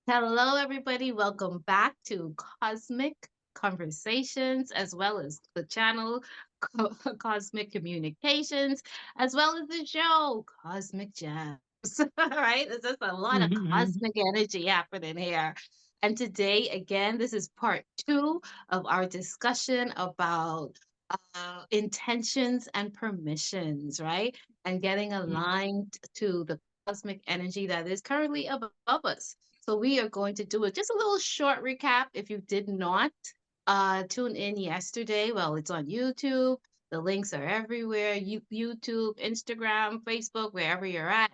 Hello, everybody. Welcome back to Cosmic Conversations, as well as the channel Cosmic Communications, as well as the show Cosmic Gems. All right, there's just a lot of cosmic energy happening here. And today, again, this is part two of our discussion about intentions and permissions, right? And getting aligned to the cosmic energy that is currently above us. So we are going to do it just a little short recap. If you did not tune in yesterday, well, it's on YouTube. The links are everywhere. YouTube, Instagram, Facebook, wherever you're at.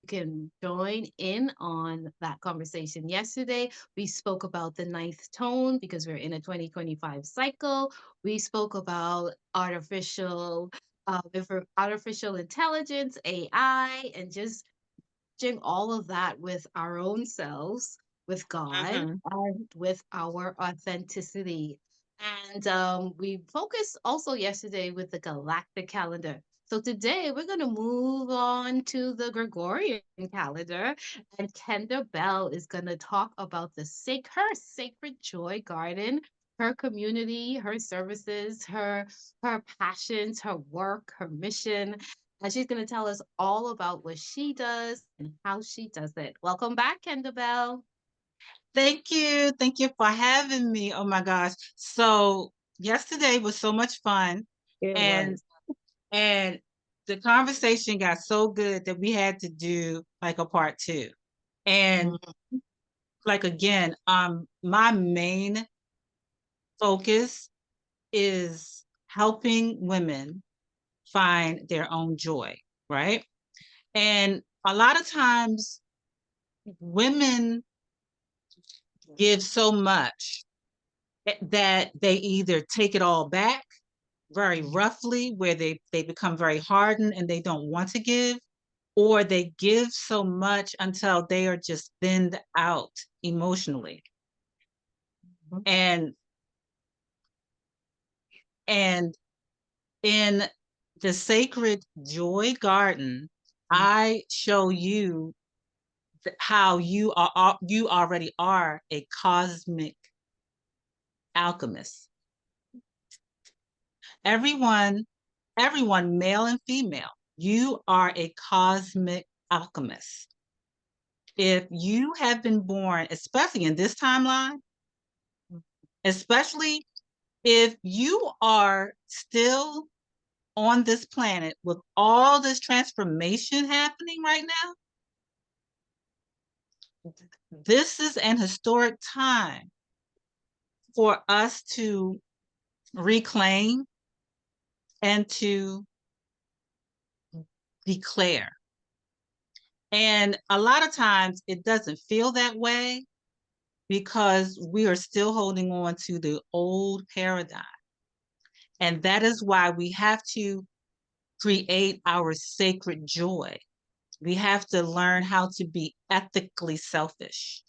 You can join in on that conversation. Yesterday, we spoke about the ninth tone because we're in a 2025 cycle. We spoke about artificial intelligence, AI, and just merging all of that with our own selves, with God, Mhm. and with our authenticity. And we focused also yesterday with the galactic calendar. So today we're going to move on to the Gregorian calendar, and Kenda Bell is going to talk about her sacred joy garden, her community, her services, her passions, her work, her mission, and she's going to tell us all about what she does and how she does it. Welcome back, Kenda Bell. Thank you. Thank you for having me. Oh my gosh. So yesterday was so much fun It and was. and the conversation got so good that we had to do like a part two. And Mhm. like again, my main focus is helping women find their own joy, right? And a lot of times women give so much that they either take it all back very roughly, where they become very hardened and they don't want to give, or they give so much until they are just thinned out emotionally. And and in the sacred joy garden, I show you how you already are a cosmic alchemist. Everyone, everyone, male and female, you are a cosmic alchemist. If you have been born, especially in this timeline, especially if you are still on this planet with all this transformation happening right now, this is an historic time for us to reclaim and to declare. And a lot of times it doesn't feel that way because we are still holding on to the old paradigm. And that is why we have to create our sacred joy. We have to learn how to be ethically selfish.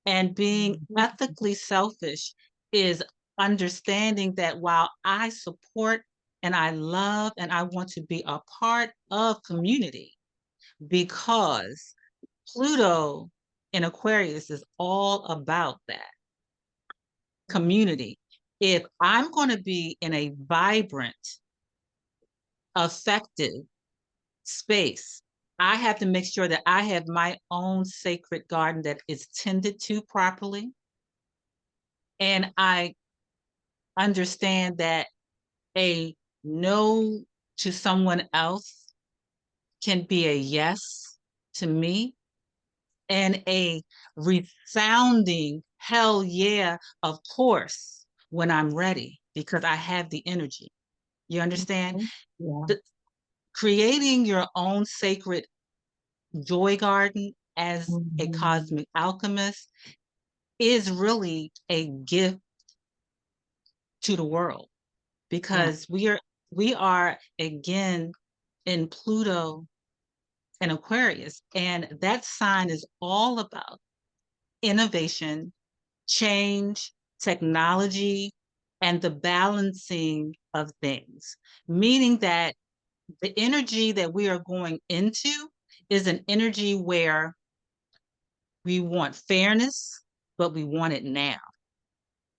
And being ethically selfish is understanding that while I support and I love and I want to be a part of community, because Pluto in Aquarius is all about that community. If I'm going to be in a vibrant, effective space, I have to make sure that I have my own sacred garden that is tended to properly. And I understand that a no to someone else can be a yes to me, and a resounding hell yeah, of course, when I'm ready, because I have the energy. You understand? Mhm. Yeah. The, creating your own sacred joy garden as a Mhm. cosmic alchemist is really a gift to the world, Yeah. because we are again in Pluto and Aquarius, and that sign is all about innovation, change, technology, and the balancing of things, meaning that the energy that we are going into is an energy where We want fairness, but we want it now.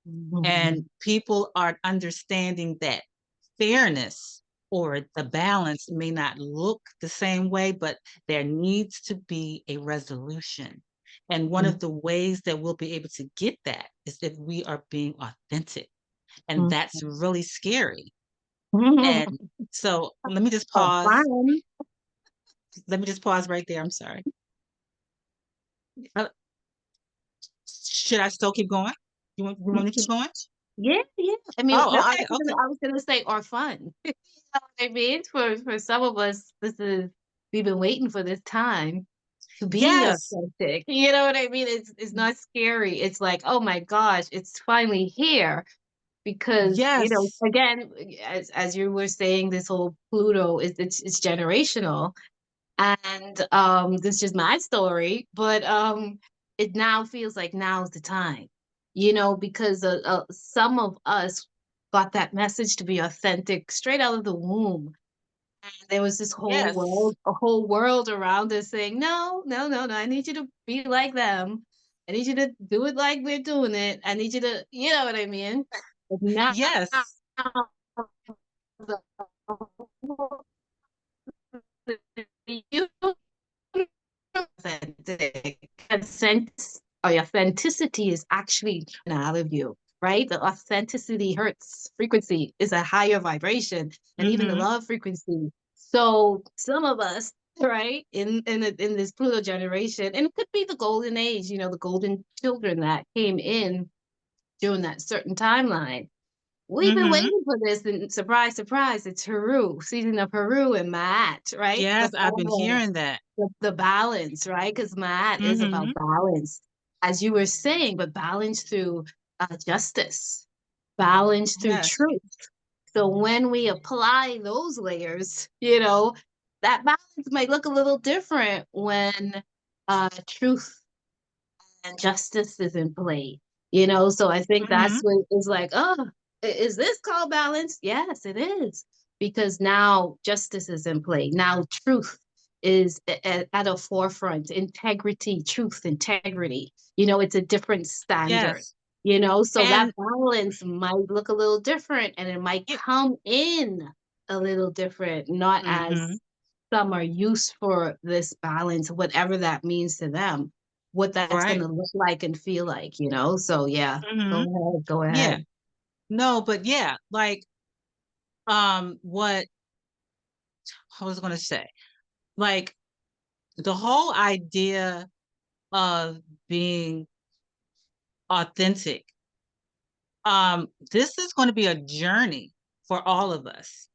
Mhm. And people are understanding that fairness or the balance may not look the same way, but there needs to be a resolution. And one of the ways that we'll be able to get that is if we are being authentic. And that's really scary. And Mhm. so let me just Oh, pause. fun. Let me just pause right there. I'm sorry. Uh, should I still keep going? You want me to keep going? Yeah, yeah. I mean, no, Oh, okay, okay. I was gonna say or fun. You know what I mean? For some of us, this is we've been waiting for this time to be Yes, authentic. You know what I mean? It's not scary. It's like, oh my gosh, it's finally here. Because, yes, again, as you were saying, this whole Pluto is it's generational. And this is just my story, but it now feels like now's the time, because some of us got that message to be authentic straight out of the womb. And there was this whole yes. world, a whole world around us saying, no, no, no, no, I need you to be like them. I need you to do it like we're doing it. I need you to, you know what I mean? But now, Yes. the you authentic. Consent or authenticity is actually out of you, right? The authenticity hurts. Frequency is a higher vibration, and even the Mm-hmm. love frequency. So some of us, right, in this Pluto generation, and it could be the golden age, the golden children that came in during that certain timeline. We've been Mm-hmm. waiting for this, and surprise, surprise, it's Haru, season of Haru and Maat, right? Yes, I've been hearing that. The balance, right? Because Maat is about Mm-hmm. balance, as you were saying, but balance through justice, balance through Yes. truth. So when we apply those layers, that balance might look a little different when truth and justice is in play. So I think Mm-hmm. that's what is like, oh, is this called balance? Yes, it is. Because now justice is in play. Now truth is at a forefront. Integrity, truth, integrity. It's a different standard. Yes. So that And balance might look a little different and it might it, come in a little different, not mm-hmm. as some are used for this balance, whatever that means to them, what that's going Right. to look like and feel like. So yeah, go Mm-hmm. ahead, go Yeah. ahead. No, but yeah, like what I was gonna say, like the whole idea of being authentic, this is going to be a journey for all of us,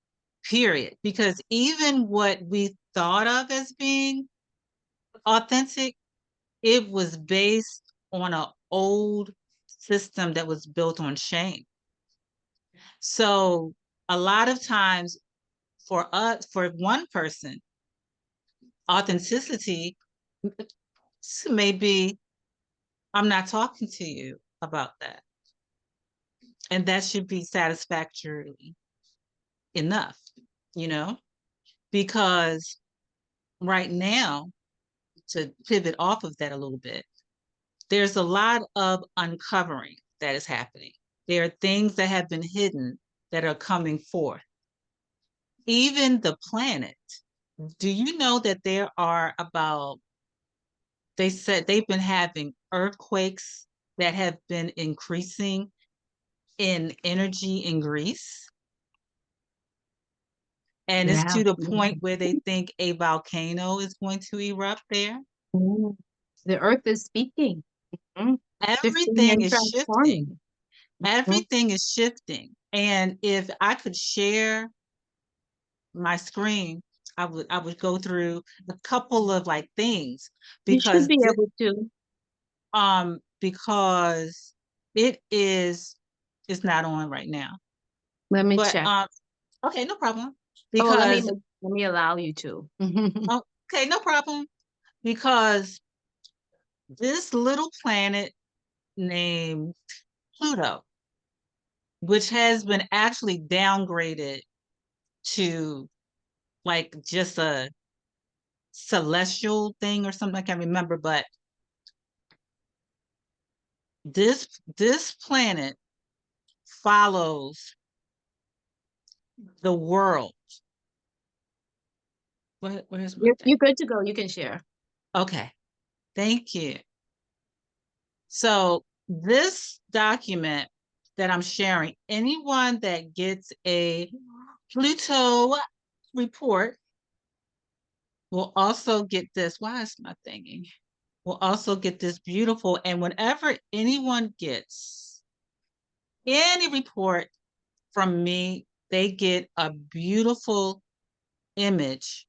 period. Because even what we thought of as being authentic, it was based on an old system that was built on shame. So a lot of times for one person, authenticity may be, I'm not talking to you about that. And that should be satisfactorily enough, you know, because right now, to pivot off of that a little bit, there's a lot of uncovering that is happening. There are things that have been hidden that are coming forth. Even the planet. Do you know that there are about, they said they've been having earthquakes that have been increasing in energy in Greece? And it's Yeah. to the point where they think a volcano is going to erupt there. Mhm. The earth is speaking, shifting Everything and is shifting. transforming. Mhm. Everything is shifting. And if I could share my screen, I would go through a couple of like things You should because be able to. because it is, it's not on right now. Let me But check. okay, no problem. Oh, Because let me allow you to. okay, no problem. Because this little planet named Pluto, which has been actually downgraded to like just a celestial thing or something, I can't remember, but this planet follows the world. Where's my thing? You're good to go. You can share. Okay, thank you. So this document that I'm sharing, anyone that gets a Pluto report will also get this. Why is my thinking? Will also get this beautiful. And whenever anyone gets any report from me, they get a beautiful image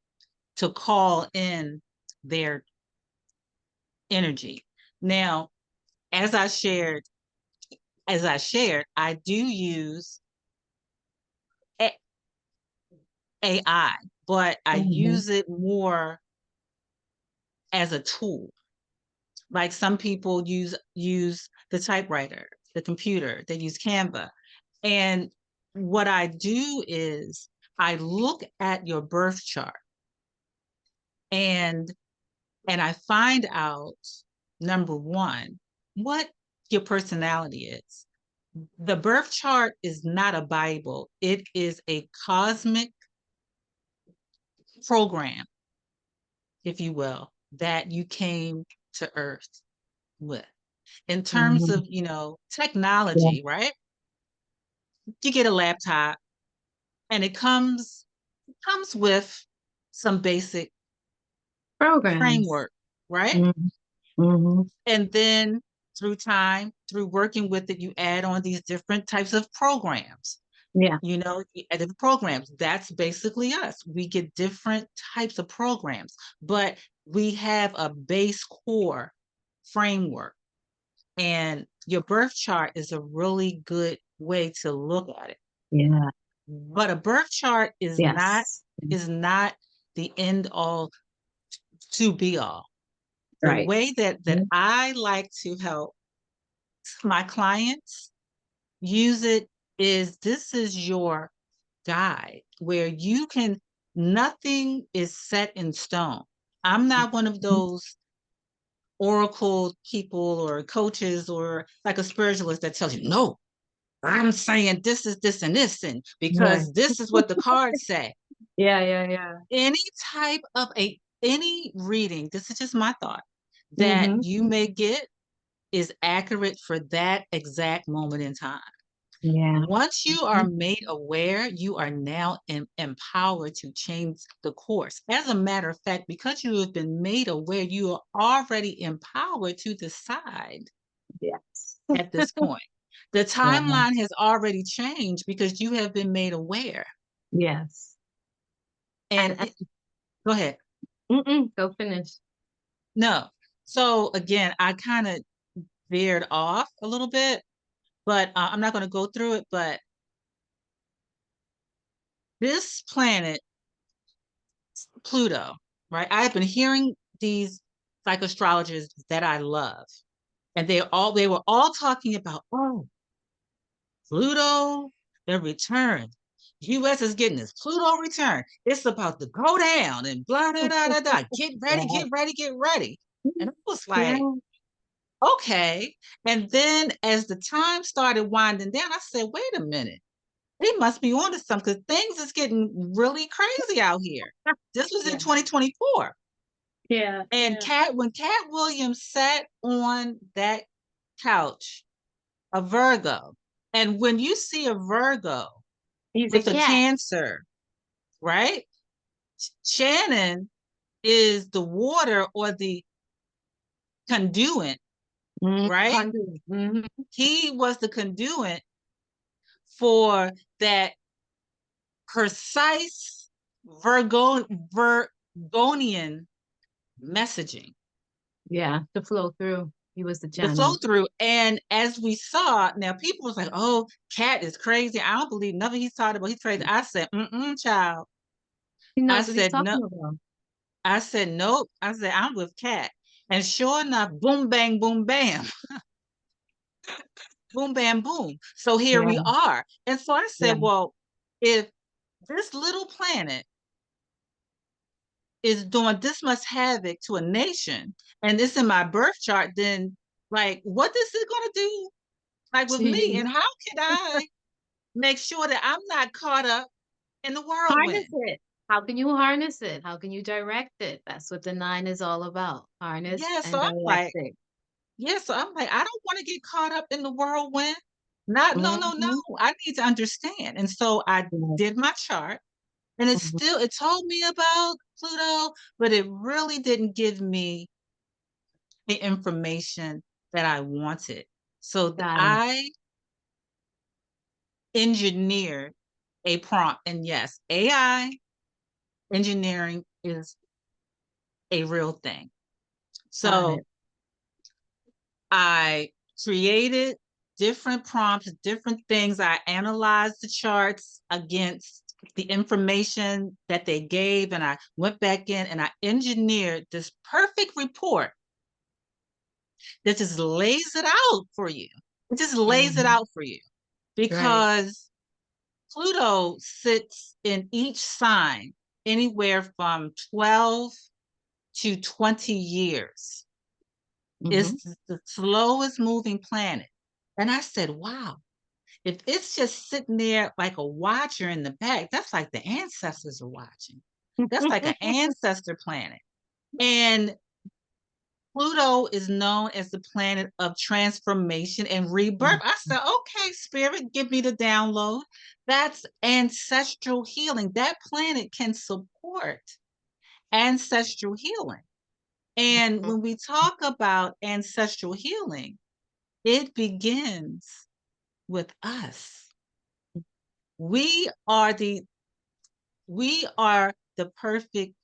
to call in their energy. Now, as I shared, I do use AI, but I Hmm. use it more as a tool. Like some people use the typewriter, the computer, they use Canva. And what I do is I look at your birth chart and I find out, number one, what your personality is. The birth chart is not a Bible. It is a cosmic program, if you will, that you came to Earth with. In terms Hmm. of, Yeah. technology, right? You get a laptop and it comes with some basic Programs. framework, right? Hmm. Hmm. And then through time, through working with it, you add on these different types of programs. Yeah. You add the programs. That's basically us. We get different types of programs, but we have a base core framework. And your birth chart is a really good way to look at it. Yeah. But a birth chart Yes. is not the end all to be all. The Right. way that Mhm. I like to help my clients use it is this is your guide where you can nothing is set in stone. I'm not one of those oracle people or coaches or like a spiritualist that tells you, no, I'm saying this is this and this, and Right. because this is what the cards say. Yeah. Yeah. Yeah. Any type of any reading, this is just my thought, that Hmm. you may get is accurate for that exact moment in time. Yeah. Once you are Mhm. made aware, you are now empowered to change the course. As a matter of fact, because you have been made aware, you are already empowered to decide Yes. at this point. The Yeah. timeline has already changed because you have been made aware. Yes. And And go ahead. go finish. No. So again, I kind of veered off a little bit, but I'm not going to go through it. But this planet, Pluto, right? I've been hearing these psychoastrologers that I love, and they were all talking about, oh, Pluto, the return. U.S. is getting this Pluto return. It's about to go down and blah da da da da. Get ready, Yeah. get ready, get ready. And I was like, Yeah. okay. And then as the time started winding down, I said, wait a minute. They must be onto something because things is getting really crazy out here. This was in Yeah. 2024. Yeah. And Yeah. When Cat Williams sat on that couch, a Virgo, and when you see a Virgo He's a with a cat. Cancer, right? Shannon is the water or the conduit, right? Conduit. Hmm. He was the conduit for that precise Virgonian messaging, Yeah. To flow through. He was the the flow channel. through. And as we saw, now people was like, oh, Cat is crazy. I don't believe nothing he's talking about. He's crazy. I said, child. He I knows what he's said, no. talking about. I said, nope. I said, I'm with Cat. And sure enough, boom, bang, boom, bam, boom, bam, boom. So here we Yeah. are. And so I Yeah. said, well, if this little planet is doing this much havoc to a nation and it's in my birth chart, then Like, what is it going to do? Like with To me, you. and how can I make sure that I'm not caught up in the Harness whirlwind? it. How can you harness it? How can you direct it? That's what the 9 is all about. Harness Yeah, so and I'm like, directing. yeah, so I'm like, I don't want to get caught up in the whirlwind. Not, no, no, no. Mhm. I need to understand. And so I Yes. did my chart, and Mhm. it told me about Pluto, but it really didn't give me the information that I wanted. So Got it. I engineered a prompt. And yes, AI engineering is a real thing. Got So it. I created different prompts, different things. I analyzed the charts against the information that they gave, and I went back in and I engineered this perfect report that just lays it out for you. It just lays it Mhm. out for you Right. because Pluto sits in each sign anywhere from 12 to 20 years. Mhm. It's the slowest moving planet. And I said, wow, if it's just sitting there like a watcher in the back, that's like the ancestors are watching. That's like an ancestor planet. And Pluto is known as the planet of transformation and rebirth. I said, okay, spirit, give me the download. That's ancestral healing. That planet can support ancestral healing. And Mhm. when we talk about ancestral healing, it begins with us. We are the we are the perfect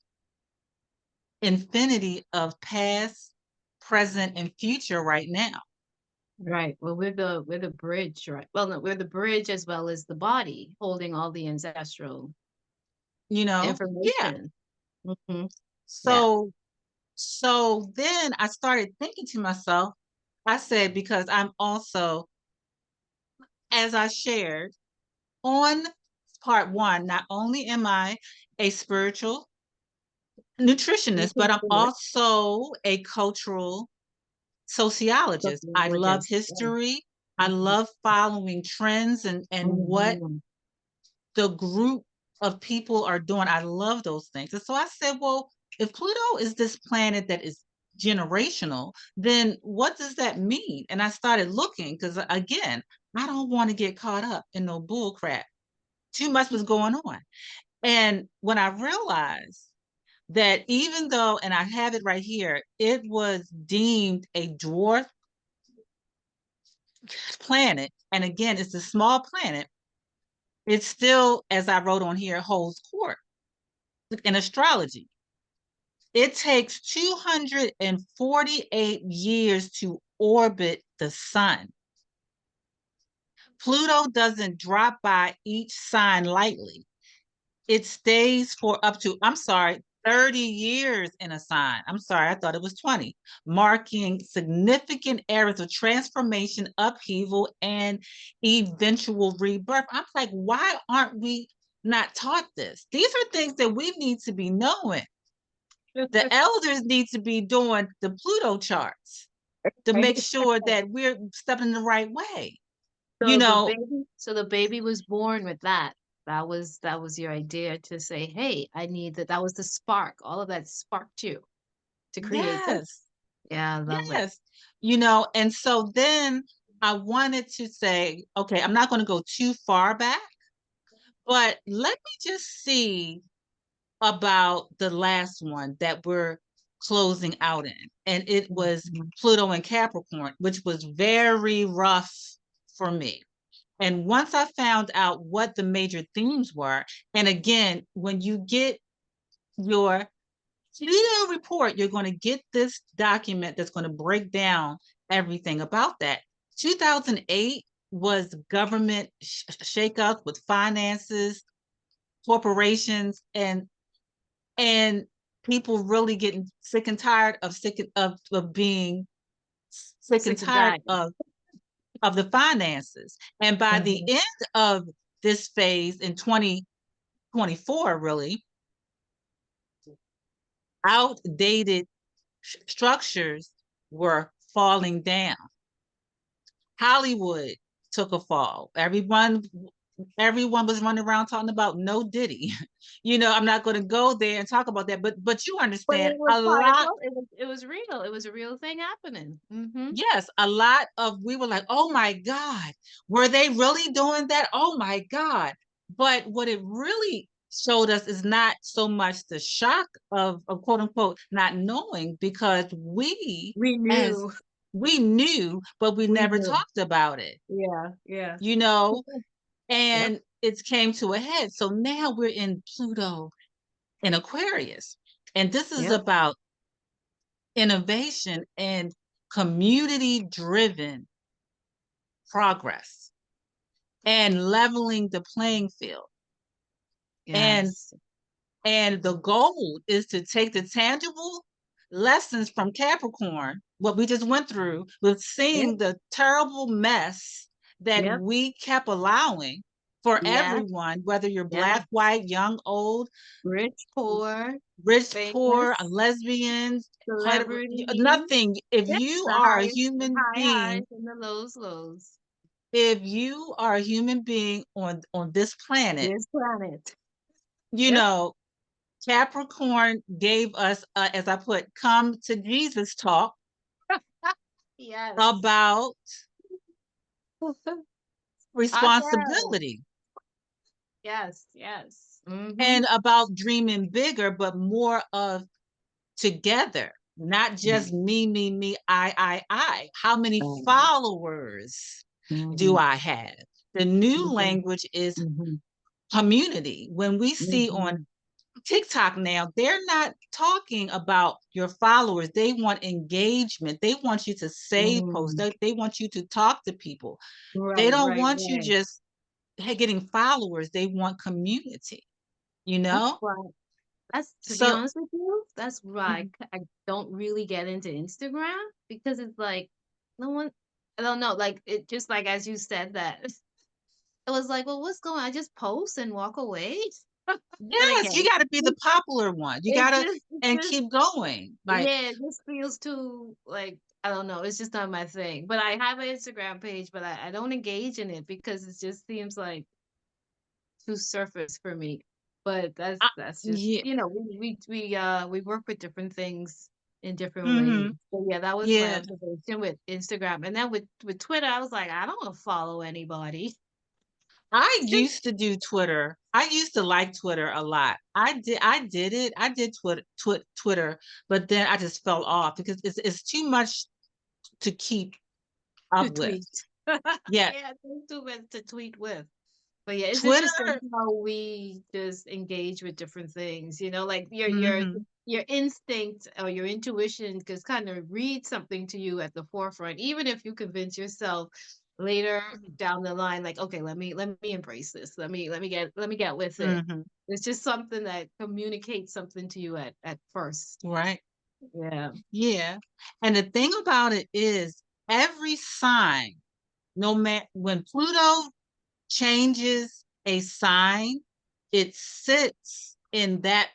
infinity of past, present, and future right now. Right. Well, we're the bridge, right? Well, no, we're the bridge as well as the body holding all the ancestral Yeah. information. Mhm. Yeah. So then I started thinking to myself, I said, because I'm also, as I shared on part one, not only am I a spiritual You nutritionist, but can I'm do it. also a cultural sociologist. I love Sociologist. Yeah. history. I Mhm. love following trends and what Mhm. the group of people are doing. I love those things. And so I said, well, if Pluto is this planet that is generational, then what does that mean? And I started looking because, again, I don't want to get caught up in no bull crap. Too much was going on. And when I realized that even though, and I have it right here, it was deemed a dwarf planet, and again, it's a small planet, it still, as I wrote on here, holds court in astrology. It takes 248 years to orbit the sun. Pluto doesn't drop by each sign lightly. It stays for up to, I'm sorry, 30 years in a sign. I'm sorry, I thought it was 20, marking significant eras of transformation, upheaval, and eventual rebirth. I'm like, why aren't we not taught this? These are things that we need to be knowing. The elders need to be doing the Pluto charts to make Right. sure that we're stepping the right way. You So the know, baby, so the baby was born with that. That was your idea to say, "Hey, I need that." That was the spark. All of that sparked you to create this. yes, Yeah, I love it. yes. And so then I wanted to say, okay, I'm not going to go too far back, but let me just see about the last one that we're closing out in. And it was Mhm. Pluto and Capricorn, which was very rough for me. And once I found out what the major themes were, and again, when you get your Pluto report, you're going to get this document that's going to break down everything about that. 2008 was government shakeup with finances, corporations, and people really getting sick and tired of being sick and Sick of tired dying. of the finances. And by the Mhm. end of this phase in 2024, really, outdated structures were falling down. Hollywood took a fall. Everyone was running around talking about no Diddy. I'm not going to go there and talk about that, but you But understand it was a part of lot. it was real. It was a real thing happening. Mhm. Yes, a lot of we were like, oh my God, were they really doing that? Oh my God. But what it really showed us is not so much the shock of quote unquote not knowing, because We as knew. we knew, but we We never knew. talked about it, Yeah, yeah. you know, Yep, and it came to a head. So now we're in Pluto in Aquarius. And this is yep, about innovation and community driven progress and leveling the playing field. And yes. and the goal is to take the tangible lessons from Capricorn, what we just went through with Yep, seeing the terrible mess that yep, we kept allowing for yes, everyone, whether you're yes. black, white, young, old, Rich, poor, rich, poor, famous, lesbians, celebrity. nothing. If Yep, you the are a highest human high highs being, and the lows lows. if you are a human being on this planet, This planet. you Yep. know, Capricorn gave us, as I put, come to Jesus talk Yes. about Awesome. responsibility Yes, yes. Mhm. and about dreaming bigger, but more of together, not just me, I. How many Mhm. followers do Mhm. I have? The new Mhm. language is Mhm. community. When we see on Mhm. TikTok now, they're not talking about your followers. They want engagement. They want you to save posts. Mm. They want you to talk to people. They Right, don't right, want you right. just getting followers. They want community, you That's know? why that's to be So, honest with you, that's why mhm. I don't really get into Instagram because it's like no one I don't know, like it just like as you said that it was like, well, what's going on? I just post and walk away. But Yes, you again, got to be the popular one. You got to it and just keep going. Like, yeah, it just feels too like I don't know, it's just not my thing. But I have an Instagram page, but I don't engage in it because it just seems like too surface for me. But that's just yeah, we work with different things in different ways. hmm, So yeah, that was my yeah. observation with Instagram. And then with Twitter, I was like, I don't want to follow anybody. I used to do Twitter. I used to like Twitter a lot. I did it. I did Twitter, but then I just fell off because it's too much to keep To up with. tweet. Yeah, Yeah, there's too much to tweet with. But yeah, it's interesting Twitter. how we just engage with different things, like Hmm. your instinct or your intuition just kind of read something to you at the forefront, even if you convince yourself later down the line, like, okay, let me embrace this. Let me get with it. Hmm. It's just something that communicates something to you at first. Right. Yeah. Yeah. And the thing about it is every sign, no matter when Pluto changes a sign, it sits in that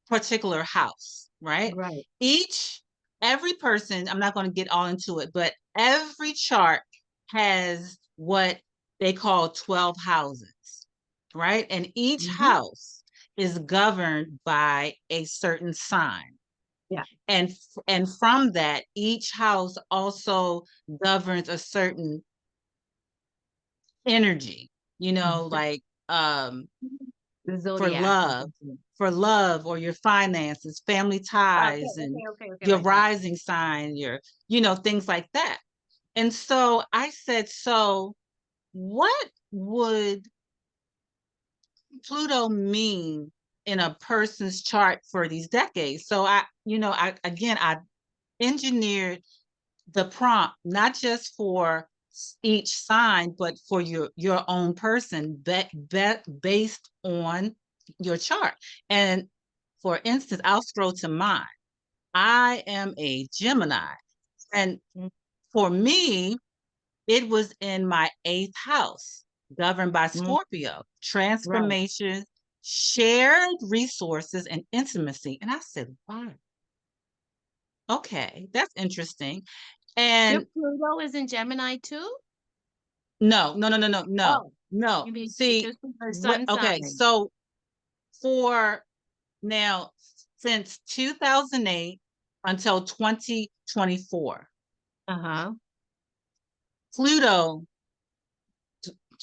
particular house, right? Right. Each every person, I'm not going to get all into it, but every chart has what they call 12 houses, right? And each Hmm. house is governed by a certain sign. Yeah. And from that, each house also governs a certain energy, like um The for zodiac or love, something. for love or your finances, family Okay, ties, and okay, okay, okay, your like that. rising sign, your, things like that. And so I said, so what would Pluto mean in a person's chart for these decades? So I engineered the prompt not just for each sign, but for your own person that based on your chart. And for instance, I'll scroll to mine. I am a Gemini, and Mm. for me, it was in my eighth house, governed by Mm. Scorpio, Right. transformation, shared resources, and intimacy. And I said, wow. Okay, that's interesting. Your And Pluto is in Gemini too? no, no, no, no, no, no, Oh, no. you mean See, just your what? sun Okay, sign. so for now, since 2008 until 2024, Uh-huh. Pluto,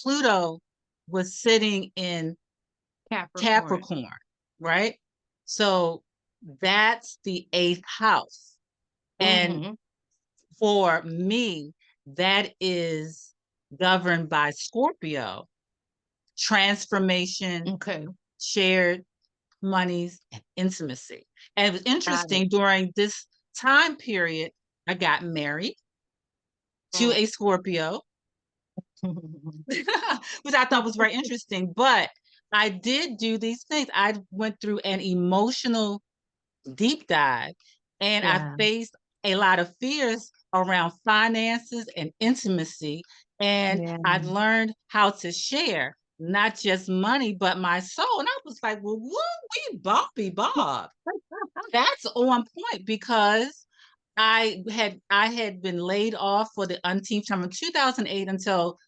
Pluto was sitting in Capricorn. Capricorn, right? So that's the eighth house. And Mm-hmm. for me, that is governed by Scorpio, transformation, Okay. shared monies, and intimacy. And it was Got it. interesting during this time period, I got married to Mm. a Scorpio, which I thought was very interesting. But I did do these things. I went through an emotional deep dive and I Yeah. faced a lot of fears around finances and intimacy. And Yeah. I learned how to share not just money, but my soul. And I was like, well, woo, we Bobby Bob. That's on point because I had been laid off for the umpteenth time in 2008 until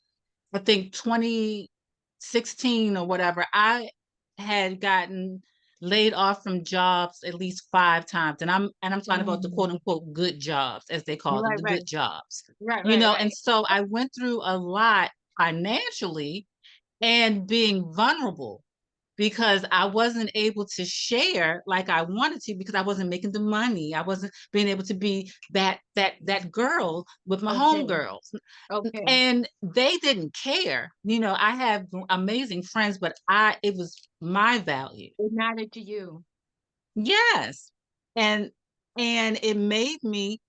I think 2016 or whatever. I had gotten laid off from jobs at least 5 times, and I'm talking about the quote Mm. unquote good jobs, as they call them, Right, the right. good jobs, Right, right, and right. so I went through a lot financially and being vulnerable because I wasn't able to share like I wanted to because I wasn't making the money. I wasn't being able to be that girl with my Okay. homegirls. Okay. And they didn't care. I have amazing friends, but it was my value. It mattered to you. Yes. And and it made me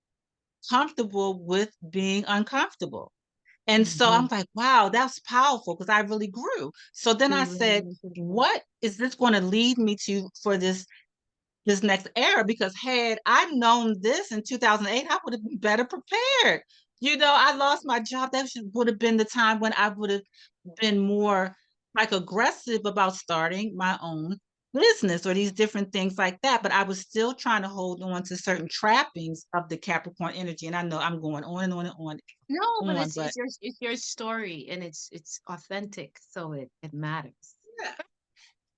comfortable with being uncomfortable. And so I'm Mhm. like, wow, that's powerful because I really grew. So then You I really said, need to do. what is this going to lead me to for this next era? Because had I known this in 2008, I would have been better prepared. I lost my job. Would have been the time when I would have been more like aggressive about starting my own business or these different things like that. But I was still trying to hold on to certain trappings of the Capricorn energy. And I know I'm going on and on and No, but on, it's but it's your story and it's authentic, so it matters. yeah.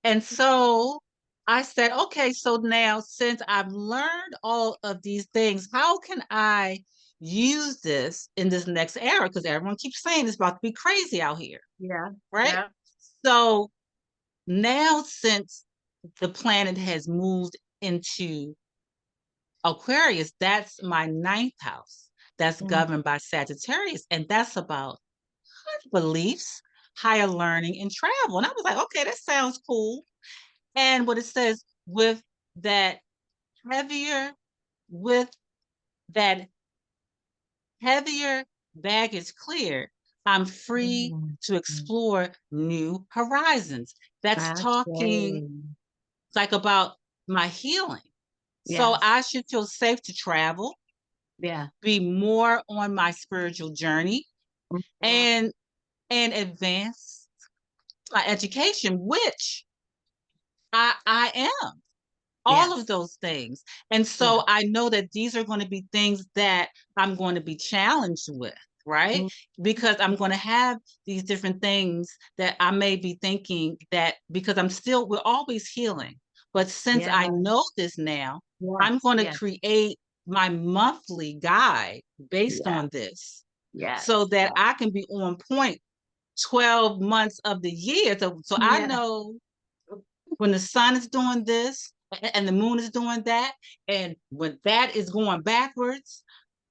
And so I said, okay, so now since I've learned all of these things, how can I use this in this next era? Because everyone keeps saying it's about to be crazy out here, Yeah. right? Yeah. So now, since the planet has moved into Aquarius, that's my ninth house. That's Mm. governed by Sagittarius, and that's about beliefs, higher learning, and travel. And I was like, okay, that sounds cool. And what it says that heavier, with that heavier baggage cleared, I'm free Mm. to Mm. explore new horizons. That's talking Okay. like about my healing. So Yes. I should feel safe to travel, Yeah. be more on my spiritual journey, Mhm. and advance my education, which I am. All of Yes. those things. And Yeah. so I know that these are going to be things that I'm going to be challenged with, right? Mhm. Because I'm going to have these different things that I may be thinking that because we're always healing. But since Yeah. I know this now, I'm Yes. going to Yes. create my monthly guide based Yeah. on this so Yes. that Yeah. I can be on point 12 months of the year. So I Yeah. know when the sun is doing this and the moon is doing that, and when that is going backwards,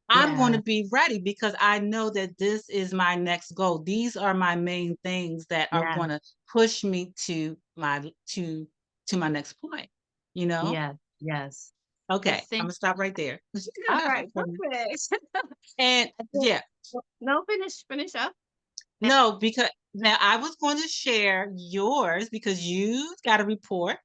I'm going Yeah. to be ready because I know that this is my next goal. These are my main things that are Yeah. going to push me to my next point. You know? Yes. Yes. I Okay, I'm think gonna stop right there. all right, perfect. And I think yeah, no, finish up. And no, because now I was going to share yours because you got a report,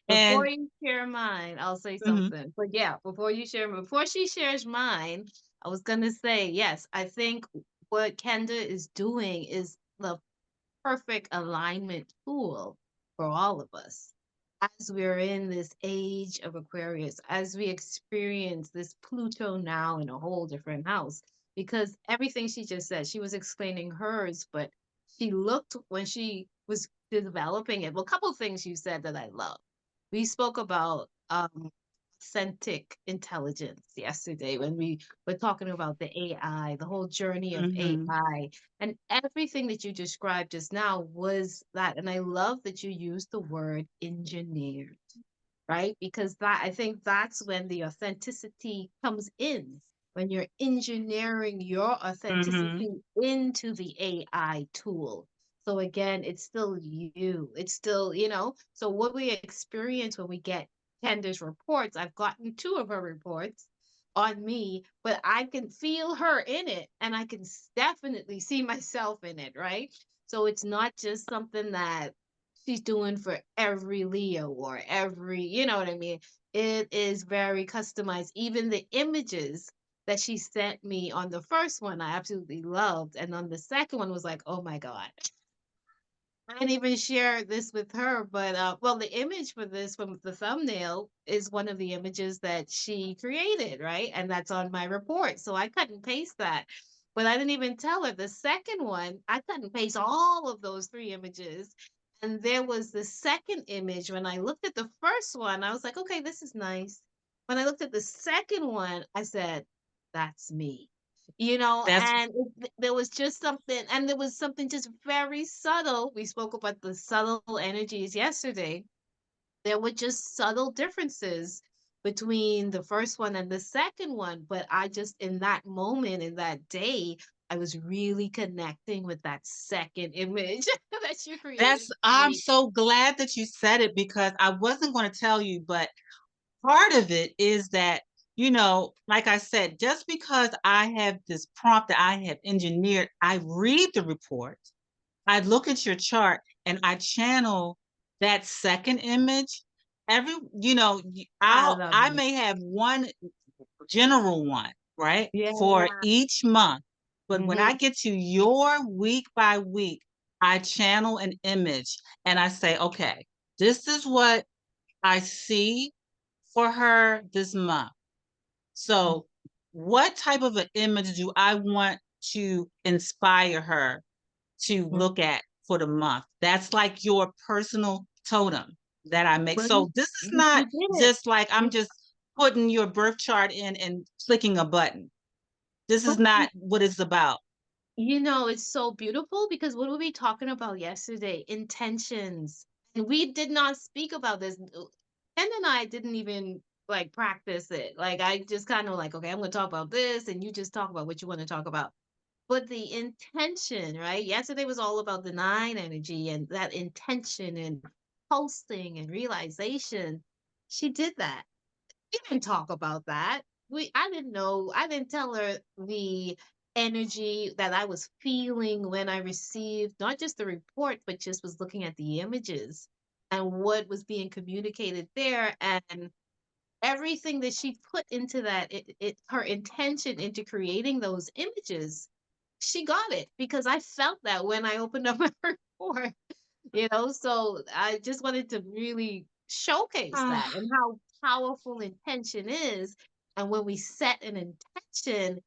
before and you share mine, I'll say mhm, something. But yeah, before she shares mine, I was gonna say, yes, I think what Kenda is doing is the perfect alignment tool for all of us. as we're in this age of Aquarius, as we experience this Pluto now in a whole different house, because everything she just said, she was explaining hers, but she looked when she was developing it. Well, a couple things you said that I love. We spoke about authentic intelligence yesterday when we were talking about the AI, the whole journey of Mhm. AI, and everything that you described just now was that. And I love that you used the word engineered, right? Because that, I think that's when the authenticity comes in, when you're engineering your Mhm. authenticity into the AI tool. So again, it's still you. It's still, so what we experience when we get Kenda's reports, I've gotten two of her reports on me, but I can feel her in it and I can definitely see myself in it, right? So it's not just something that she's doing for every Leo or every, you know what I mean? It is very customized. Even the images that she sent me on the first one, I absolutely loved. And on the second one was like, oh my God. I didn't even share this with her, but well, the image for this from the thumbnail is one of the images that she created, right? And that's on my report. So I couldn't paste that. But I didn't even tell her the second one, I couldn't paste all of those three images. And there was the second image. When I looked at the first one, I was like, okay, this is nice. When I looked at the second one, I said, that's me. That's And there was just something, and there was something just very subtle. We spoke about the subtle energies yesterday. There were just subtle differences between the first one and the second one. But I just, in that moment, in that day, I was really connecting with that second image that you created for I'm me. so glad that you said it because I wasn't going to tell you, but part of it is that, like I said, just because I have this prompt that I have engineered, I read the report, I look at your chart, and I channel that second image. Every, I love I it. may have one general one, right, Yeah. for each month. But when Hmm. I get to your week by week, I channel an image and I say, okay, this is what I see for her this month. So, what type of an image do I want to inspire her to look at for the month? That's like your personal totem that I make. Well, So, this is you not did just like I'm it. just putting your birth chart in and clicking a button. This is But not what it's about. it's so beautiful because what were we talking about yesterday? Intentions. And we did not speak about this. Ken and I didn't even like practice it. Like I just kind of like, okay, I'm going to talk about this and you just talk about what you want to talk about. But the intention, right? Yesterday was all about the nine energy and that intention and posting and realization. She did that. We didn't talk about that. I didn't know. I didn't tell her the energy that I was feeling when I received not just the report, but just was looking at the images and what was being communicated there and everything that she put into that her intention into creating those images. She got it because I felt that when I opened up my report. So I just wanted to really showcase Ah, that and how powerful intention is. And when we set an intention,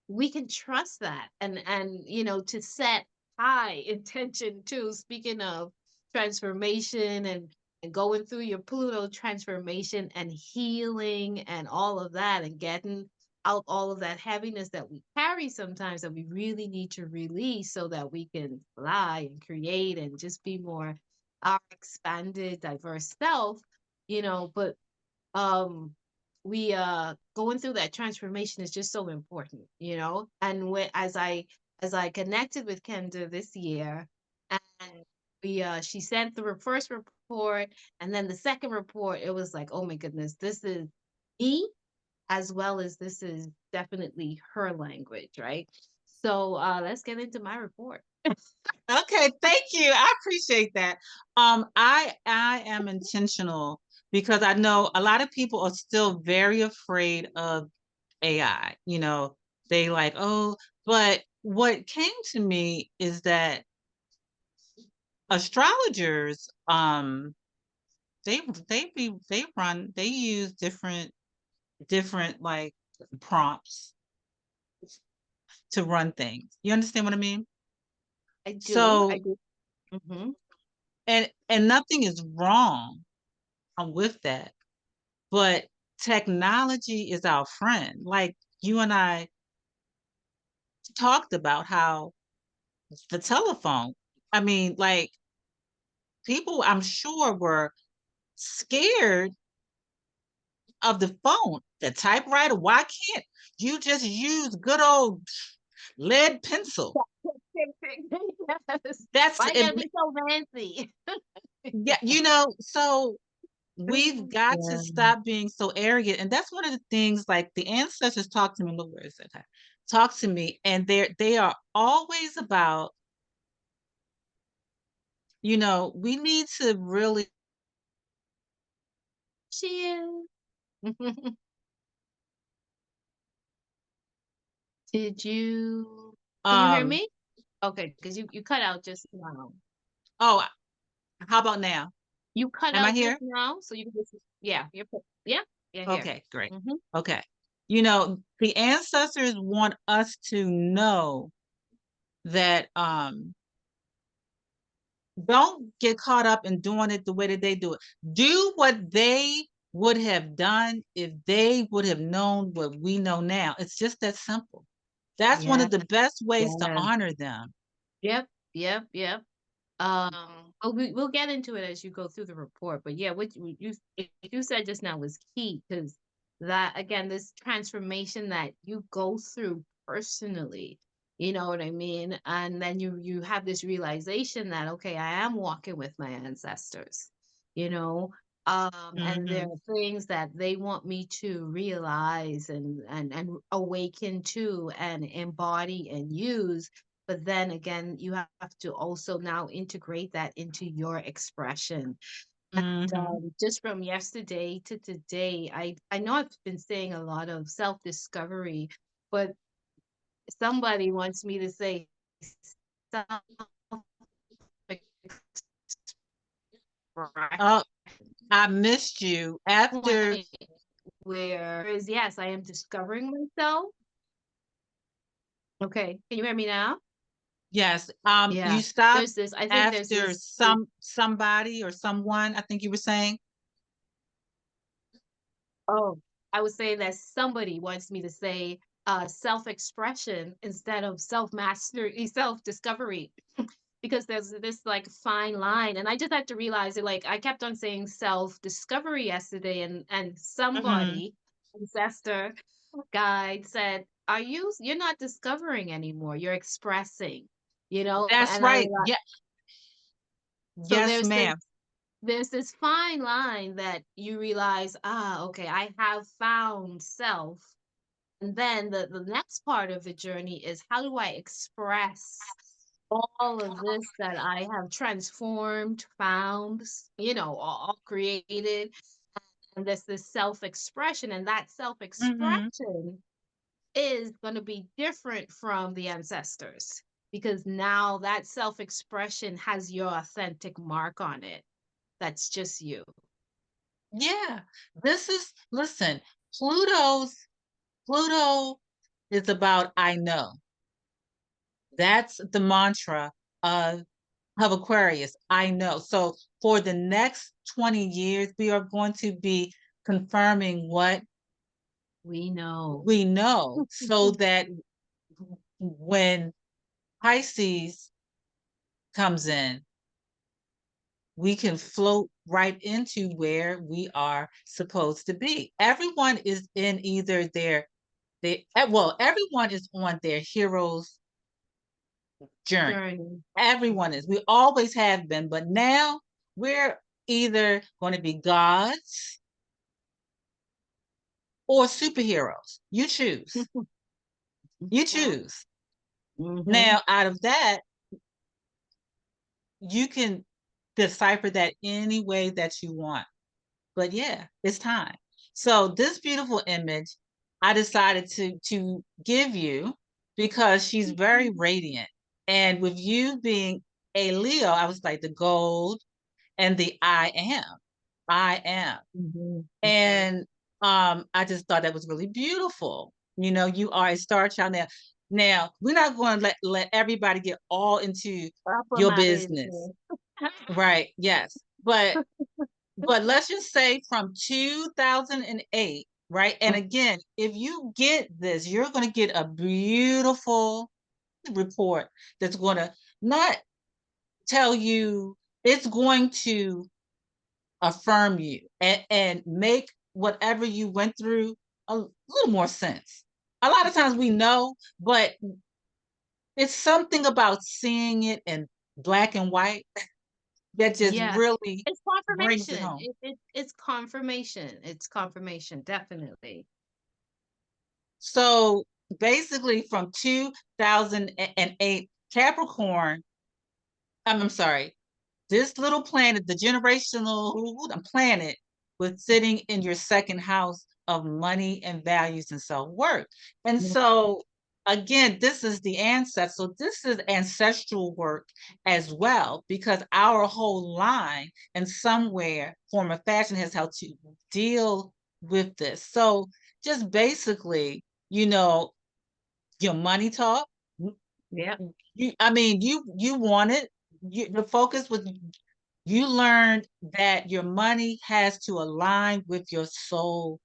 we can trust that and to set high intention too. Speaking of transformation and going through your Pluto transformation and healing and all of that and getting out all of that heaviness that we carry sometimes that we really need to release so that we can fly and create and just be more our expanded diverse self. But um we going through that transformation is just so important. And when as I connected with Kendra this year, and we she sent the first report, and then the second report, it was like, oh my goodness, this is me, as well as this is definitely her language, right? So let's get into my report. okay, thank you. I appreciate that. I am intentional because I know a lot of people are still very afraid of AI. They like, oh, but what came to me is that astrologers they use different like prompts to run things. You understand what I mean? I do. I So do. Hmm. and nothing is wrong with that, but technology is our friend. Like you and I talked about how the telephone, I mean, like people I'm sure were scared of the phone, the typewriter. Why can't you just use good old lead pencil? Yes. That's Why you it, gotta be so fancy? yeah, so we've got to Yeah. stop being so arrogant. And that's one of the things like the ancestors talk to me. Look, where is that? Talk to me. And they are always about, we need to really She is. Can you hear um me? Okay, because you cut out just now. oh, how about now? You cut Am I out just here? now, so you can just, yeah, yeah, you're here. Okay, great. Hmm. Okay. The ancestors want us to know that don't get caught up in doing it the way that they do it. Do what they would have done if they would have known what we know now. It's just that simple. That's one Yeah, of the best ways to yeah. honor them. Yep, yep, yep. We'll get into it as you go through the report, but yeah, what you said just now was key because that again, this transformation that you go through personally, you know what I mean, and then you have this realization that okay, I am walking with my ancestors, you know, and there Hmm. are things that they want me to realize and awaken to and embody and use, but then again you have to also now integrate that into your expression. And Hmm. just from yesterday to today, I know I've been saying a lot of self discovery, but somebody wants me to say self Oh, I missed you after. point where is yes, I am discovering myself. Okay, can you hear me now? Yes. Yeah, You stopped there's this. I think there's after this. somebody or someone. I think you were saying. Oh, I was saying that somebody wants me to say self-expression instead of self-mastery, self-discovery, because there's this like fine line, and I just had to realize it. Like I kept on saying self-discovery yesterday, and Hmm. somebody, ancestor guide said, "Are you're not discovering anymore? You're expressing." You know, That's and I right. realized Yeah. so Yes, ma'am. there's this fine line that you realize, ah, okay, I have found self. And then the next part of the journey is how do I express all of this that I have transformed, found, all created. And this self-expression. And that Hmm. self-expression is going to be different from the ancestors because now that self-expression has your authentic mark on it. That's just you. Yeah. Listen, Pluto's Pluto is about I know. That's the mantra of Aquarius. I know. So for the next 20 years, we are going to be confirming what We know. we know so that when Pisces comes in, we can float right into where we are supposed to be. Everyone is in either everyone is on their hero's journey. Journey. Everyone is. We always have been, but now we're either going to be gods or superheroes. You choose. You choose. Mm-hmm. Now, out of that, you can decipher that any way that you want. But yeah, it's time. So this beautiful image, I decided to give you because she's very radiant. And with you being a Leo, I was like the gold and the I am. I am. Mhm. Mhm. And I just thought that was really beautiful. You know, you are a star child now. Now, we're not going to let everybody get all into I put your my business. business. Right. Yes. But let's just say from 2008, right? And again, if you get this, you're going to get a beautiful report that's going to not tell you, it's going to affirm you and make whatever you went through a little more sense. A lot of times we know, but it's something about seeing it in black and white that just Yeah. really It's brings it confirmation. home. It's confirmation. It's confirmation, definitely. So basically, from 2008, Capricorn, I'm sorry, this little planet, the generational planet, was sitting in your second house of money and values and self-worth. And Mm. so again, this is the ancestor. So this is ancestral work as well, because our whole line in somewhere, form of fashion has helped to deal with this. So just basically, you know, your money talk. Yep. I mean, you wanted the focus was you learned that your money has to align with your soul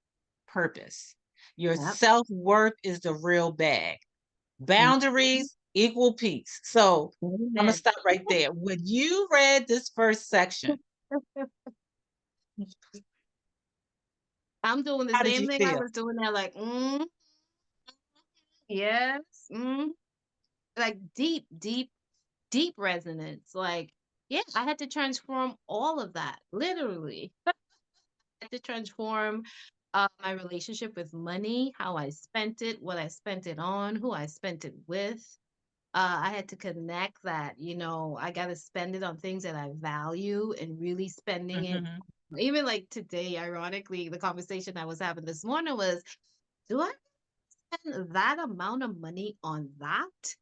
purpose. Your Yep. self-worth is the real bag. Mhm. Boundaries equal peace. So I'm gonna Amen. stop right there. When you read this first section, I'm doing the how did same you thing I feel? was doing there, like, yes, like deep, deep, deep resonance. Like, yeah, I had to transform all of that, literally. I had to transform my relationship with money, how I spent it, what I spent it on, who I spent it with. I had to connect that, I got to spend it on things that I value and really spending it. Mhm. Even like today, ironically, the conversation I was having this morning was, do I spend that amount of money on that?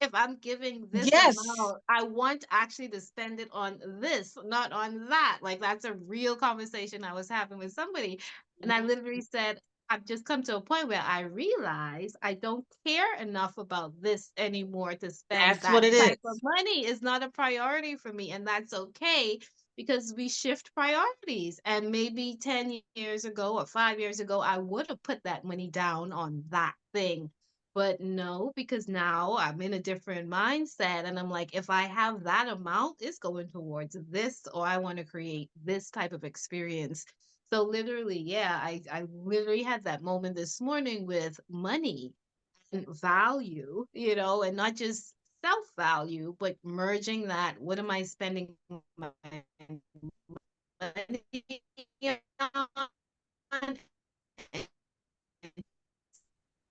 If I'm giving this Yes, amount, I want actually to spend it on this, not on that. Like that's a real conversation I was having with somebody. And I literally said, I've just come to a point where I realize I don't care enough about this anymore to spend that's what that it type of is. money. Is not a priority for me. And that's okay because we shift priorities. And maybe 10 years ago or 5 years ago, I would have put that money down on that thing, but no, because now I'm in a different mindset and I'm like, if I have that amount, it's going towards this, or I want to create this type of experience. So literally, yeah, I literally had that moment this morning with money and value, and not just self-value, but merging that. What am I spending my money on?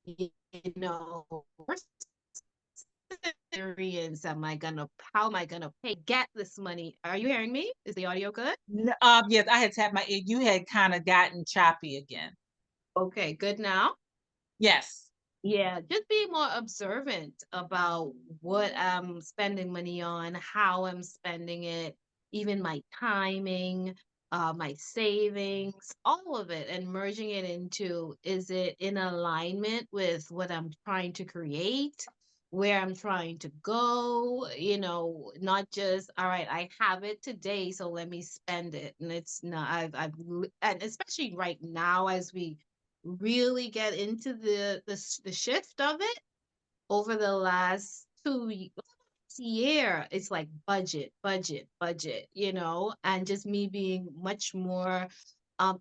You first experience how am I gonna pay get this money? Are you hearing me? Is the audio good? Yes, I had tapped my ear. You had kind of gotten choppy again. Okay, good now. Yes. Yeah, just being more observant about what I'm spending money on, how I'm spending it, even my timing, my savings, all of it, and merging it into, is it in alignment with what I'm trying to create, where I'm trying to go, not just, all right, I have it today, so let me spend it. And it's not, and especially right now as we really get into the shift of it over the last year, it's like budget, budget, budget, and just me being much more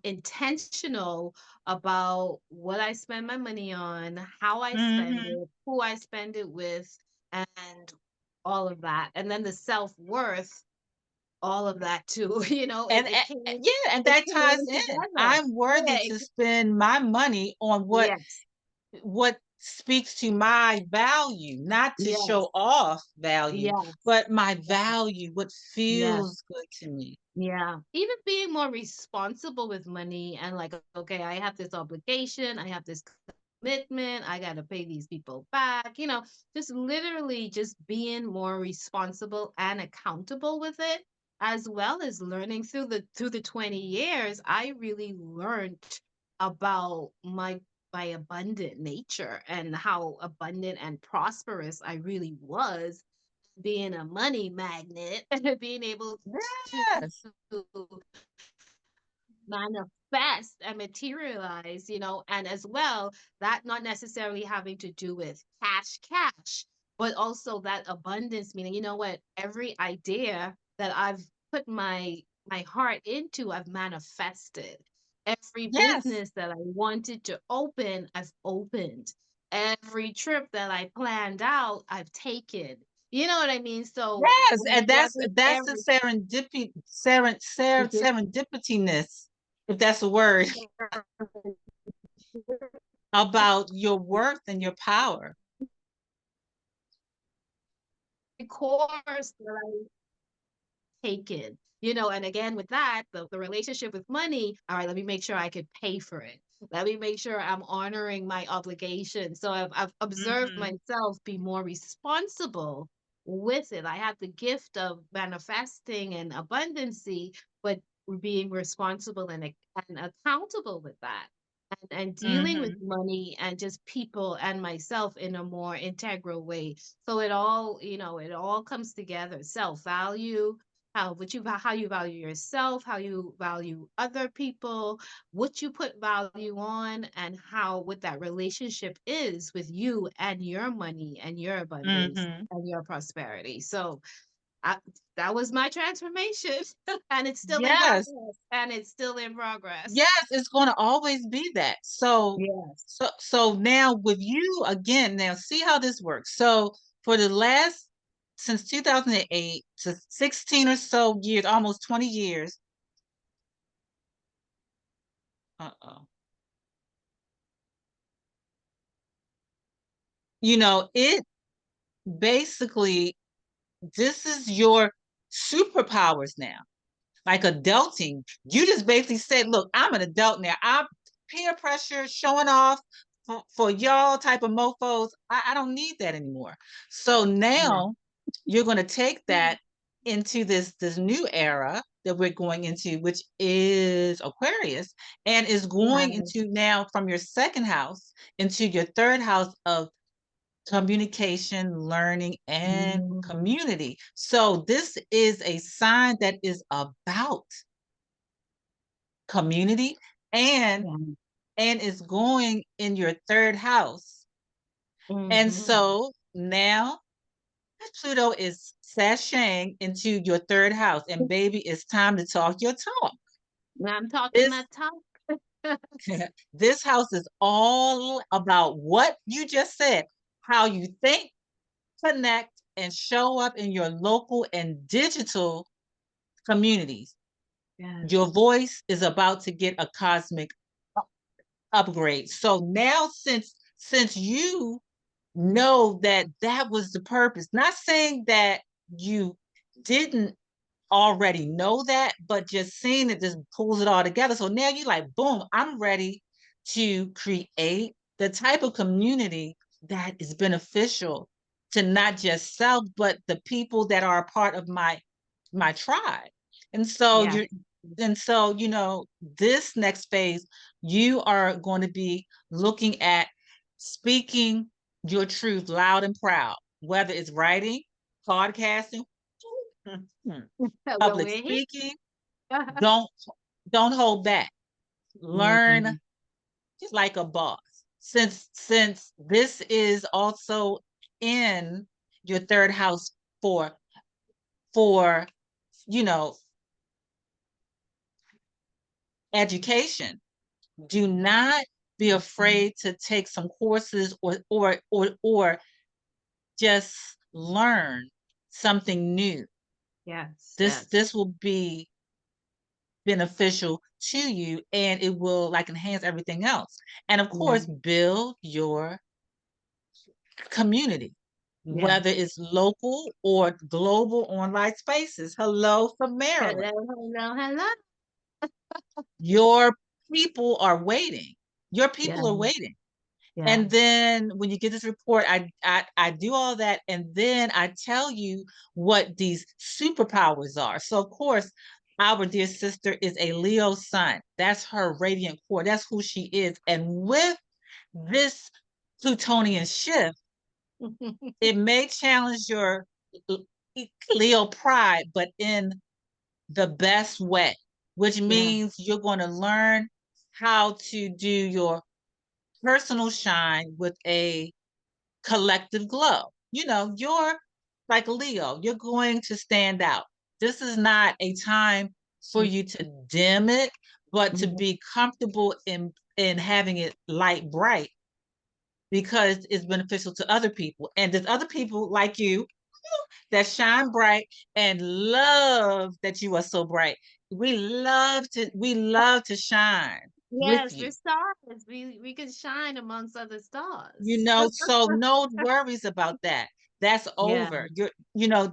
intentional about what I spend my money on, how I spend Mhm. it, who I spend it with, and all of that. And then the self-worth, all of that too. And yeah, and It that ties came in. together. I'm worthy Yeah, to spend my money on yes, what speaks to my value, not to yes, show off value, yes. but my value, what Yes. feels good to me. Yeah. Even being more responsible with money and like, okay, I have this obligation, I have this commitment, I got to pay these people back, just literally just being more responsible and accountable with it. as well as learning through the 20 years, I really learned about my abundant nature and how abundant and prosperous I really was, being a money magnet, being able to Yes. manifest and materialize, and as well, that not necessarily having to do with cash, but also that abundance, meaning, you know what, every idea that I've put my heart into, I've manifested. Every Yes. business that I wanted to open, I've opened. Every trip that I planned out, I've taken. You know what I mean? So Yes. when And you leverage that's the every serendipityness, if that's a word, about your worth and your power. course that I taken. And again, with that, the relationship with money, all right, let me make sure I could pay for it. Let me make sure I'm honoring my obligation. So I've observed Mm-hmm. myself be more responsible with it. I have the gift of manifesting and abundancy, but being responsible and accountable with that. And dealing with Mm-hmm. money and just people and myself in a more integral way. So it all comes together. Self-value, how you value yourself, how you value other people, what you put value on, and how what that relationship is with you and your money and your abundance Mm-hmm. and your prosperity. So I, that was my transformation, and it's still in Yes. progress. And it's still in progress. Yes, it's going to always be that. So, Yes. so now with you again, now see how this works. So for the last, since 2008 to 16 or so years, almost 20 years. Uh-oh. It basically, this is your superpowers now. Like adulting. You just basically said, look, I'm an adult now. I'm peer pressure, showing off for y'all type of mofos. I don't need that anymore. So Yeah. now you're going to take that into this new era that we're going into, which is Aquarius, and is going Yeah. into now from your second house into your third house of communication, learning, and Mhm. community. So this is a sign that is about community and Yeah. is going in your third house. And Mhm. so now Pluto is sashaying into your third house, and baby, it's time to talk your talk. Now I'm talking This my talk. this house is all about what you just said, how you think, connect, and show up in your local and digital communities. Your Yes. voice is about to get a cosmic upgrade. So now, since you know that that was the purpose, not saying that you didn't already know that, but just seeing it just pulls it all together. So now you like, boom, I'm ready to create the type of community that is beneficial to not just self, but the people that are a part of my tribe. And so Yeah. you're and so this next phase, you are going to be looking at speaking your truth loud and proud, whether it's writing, podcasting, Well, public we're here. speaking. Don't don't hold back. Learn Mhm. just like a boss. Since this is also in your third house for for you know education, do not be afraid to take some courses or just learn something new. Yes. This Yes. this will be beneficial to you, and it will like enhance everything else. And of Yeah. course, build your community, whether Yes. it's local or global online spaces. Hello from Hello. Maryland. Hello. Hello. Your people are waiting. Your Yeah. people are waiting. And Yes. then when you get this report, I do all that, and then I tell you what these superpowers are. So of course, our dear sister is a Leo sun. That's her radiant core. That's who she is. And with this Plutonian shift, it may challenge your Leo pride, but in the best way, which Yeah. means you're going to learn how to do your personal shine with a collective glow. You know, you're like Leo, you're going to stand out. This is not a time for you to dim it, but to Mhm. be comfortable in having it light bright because it's beneficial to other people. And there's other people like you that shine bright and love that you are so bright. We love to shine with Yes, we're you. stars. We can shine amongst other You stars. know, so no worries about that. That's Yeah. over.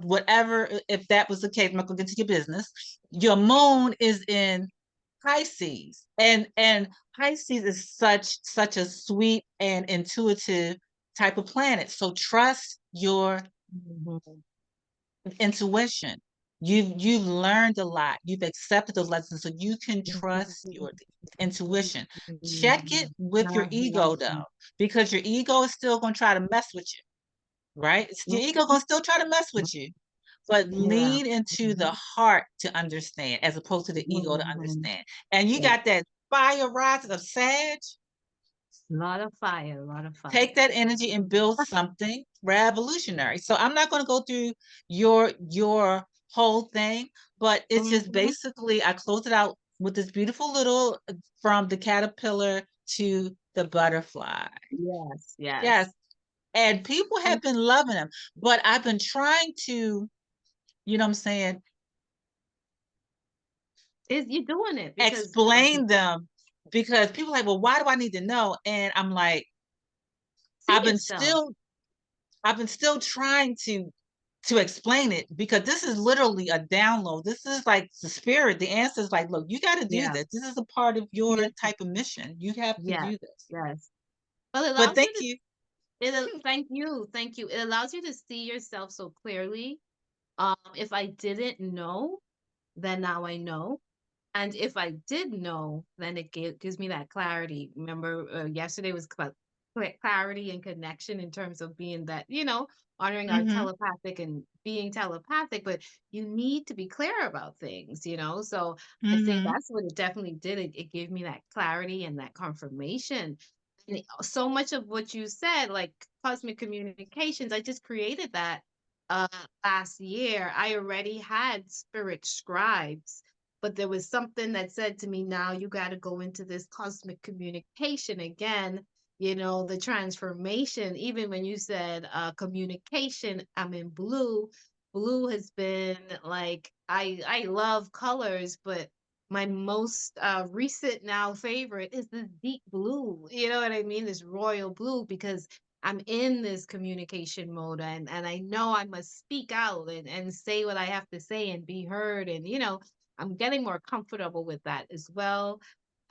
Whatever, if that was the case, I'm not gonna get to your business. Your moon is in Pisces. And Pisces is such a sweet and intuitive type of planet. So trust your Mhm. intuition. You've learned a lot. You've accepted those lessons, so you can trust your intuition. Check it with your ego though, because your ego is still going to try to mess with you, right? Your ego going to still try to mess with you, but Yeah. lean into the heart to understand, as opposed to the ego to Mhm. understand. And you Yeah. got that fire rising of Sag. Lot of fire, lot of Take fire. that energy and build something revolutionary. So I'm not going to go through your whole thing, but it's just Mhm. basically I close it out with this beautiful little from the caterpillar to the butterfly. Yes, Yes. yes. And people have And been loving them, but I've been trying to, you know what I'm saying, is you doing it because explain them because people are like, well, why do I need to know? And I'm like, see I've been yourself. still I've been still trying to explain it because this is literally a download. This is like the spirit, the answers like, look, you got to do Yeah. this. This is a part of your Yes. type of mission. You have to Yes. do this. Yes. Well, it But allows you thank to you. thank you. Thank you. It allows you to see yourself so clearly. If I didn't know, then now I know. And if I did know, then it gives me that clarity. Remember, yesterday was about clarity and connection in terms of being that, honoring our Mm-hmm. telepathic and being telepathic, but you need to be clear about things. So I think Mm-hmm. that's what it definitely did. It gave me that clarity and that confirmation. And so much of what you said, like cosmic communications, I just created that uh, last year. I already had spirit scribes, but there was something that said to me, now you got to go into this cosmic communication again, the transformation. Even when you said communication, I'm in blue. Blue has been like, I love colors, but my most recent now favorite is this deep blue. You know what I mean? This royal blue, because I'm in this communication mode, and I know I must speak out and say what I have to say and be heard. And, I'm getting more comfortable with that as well.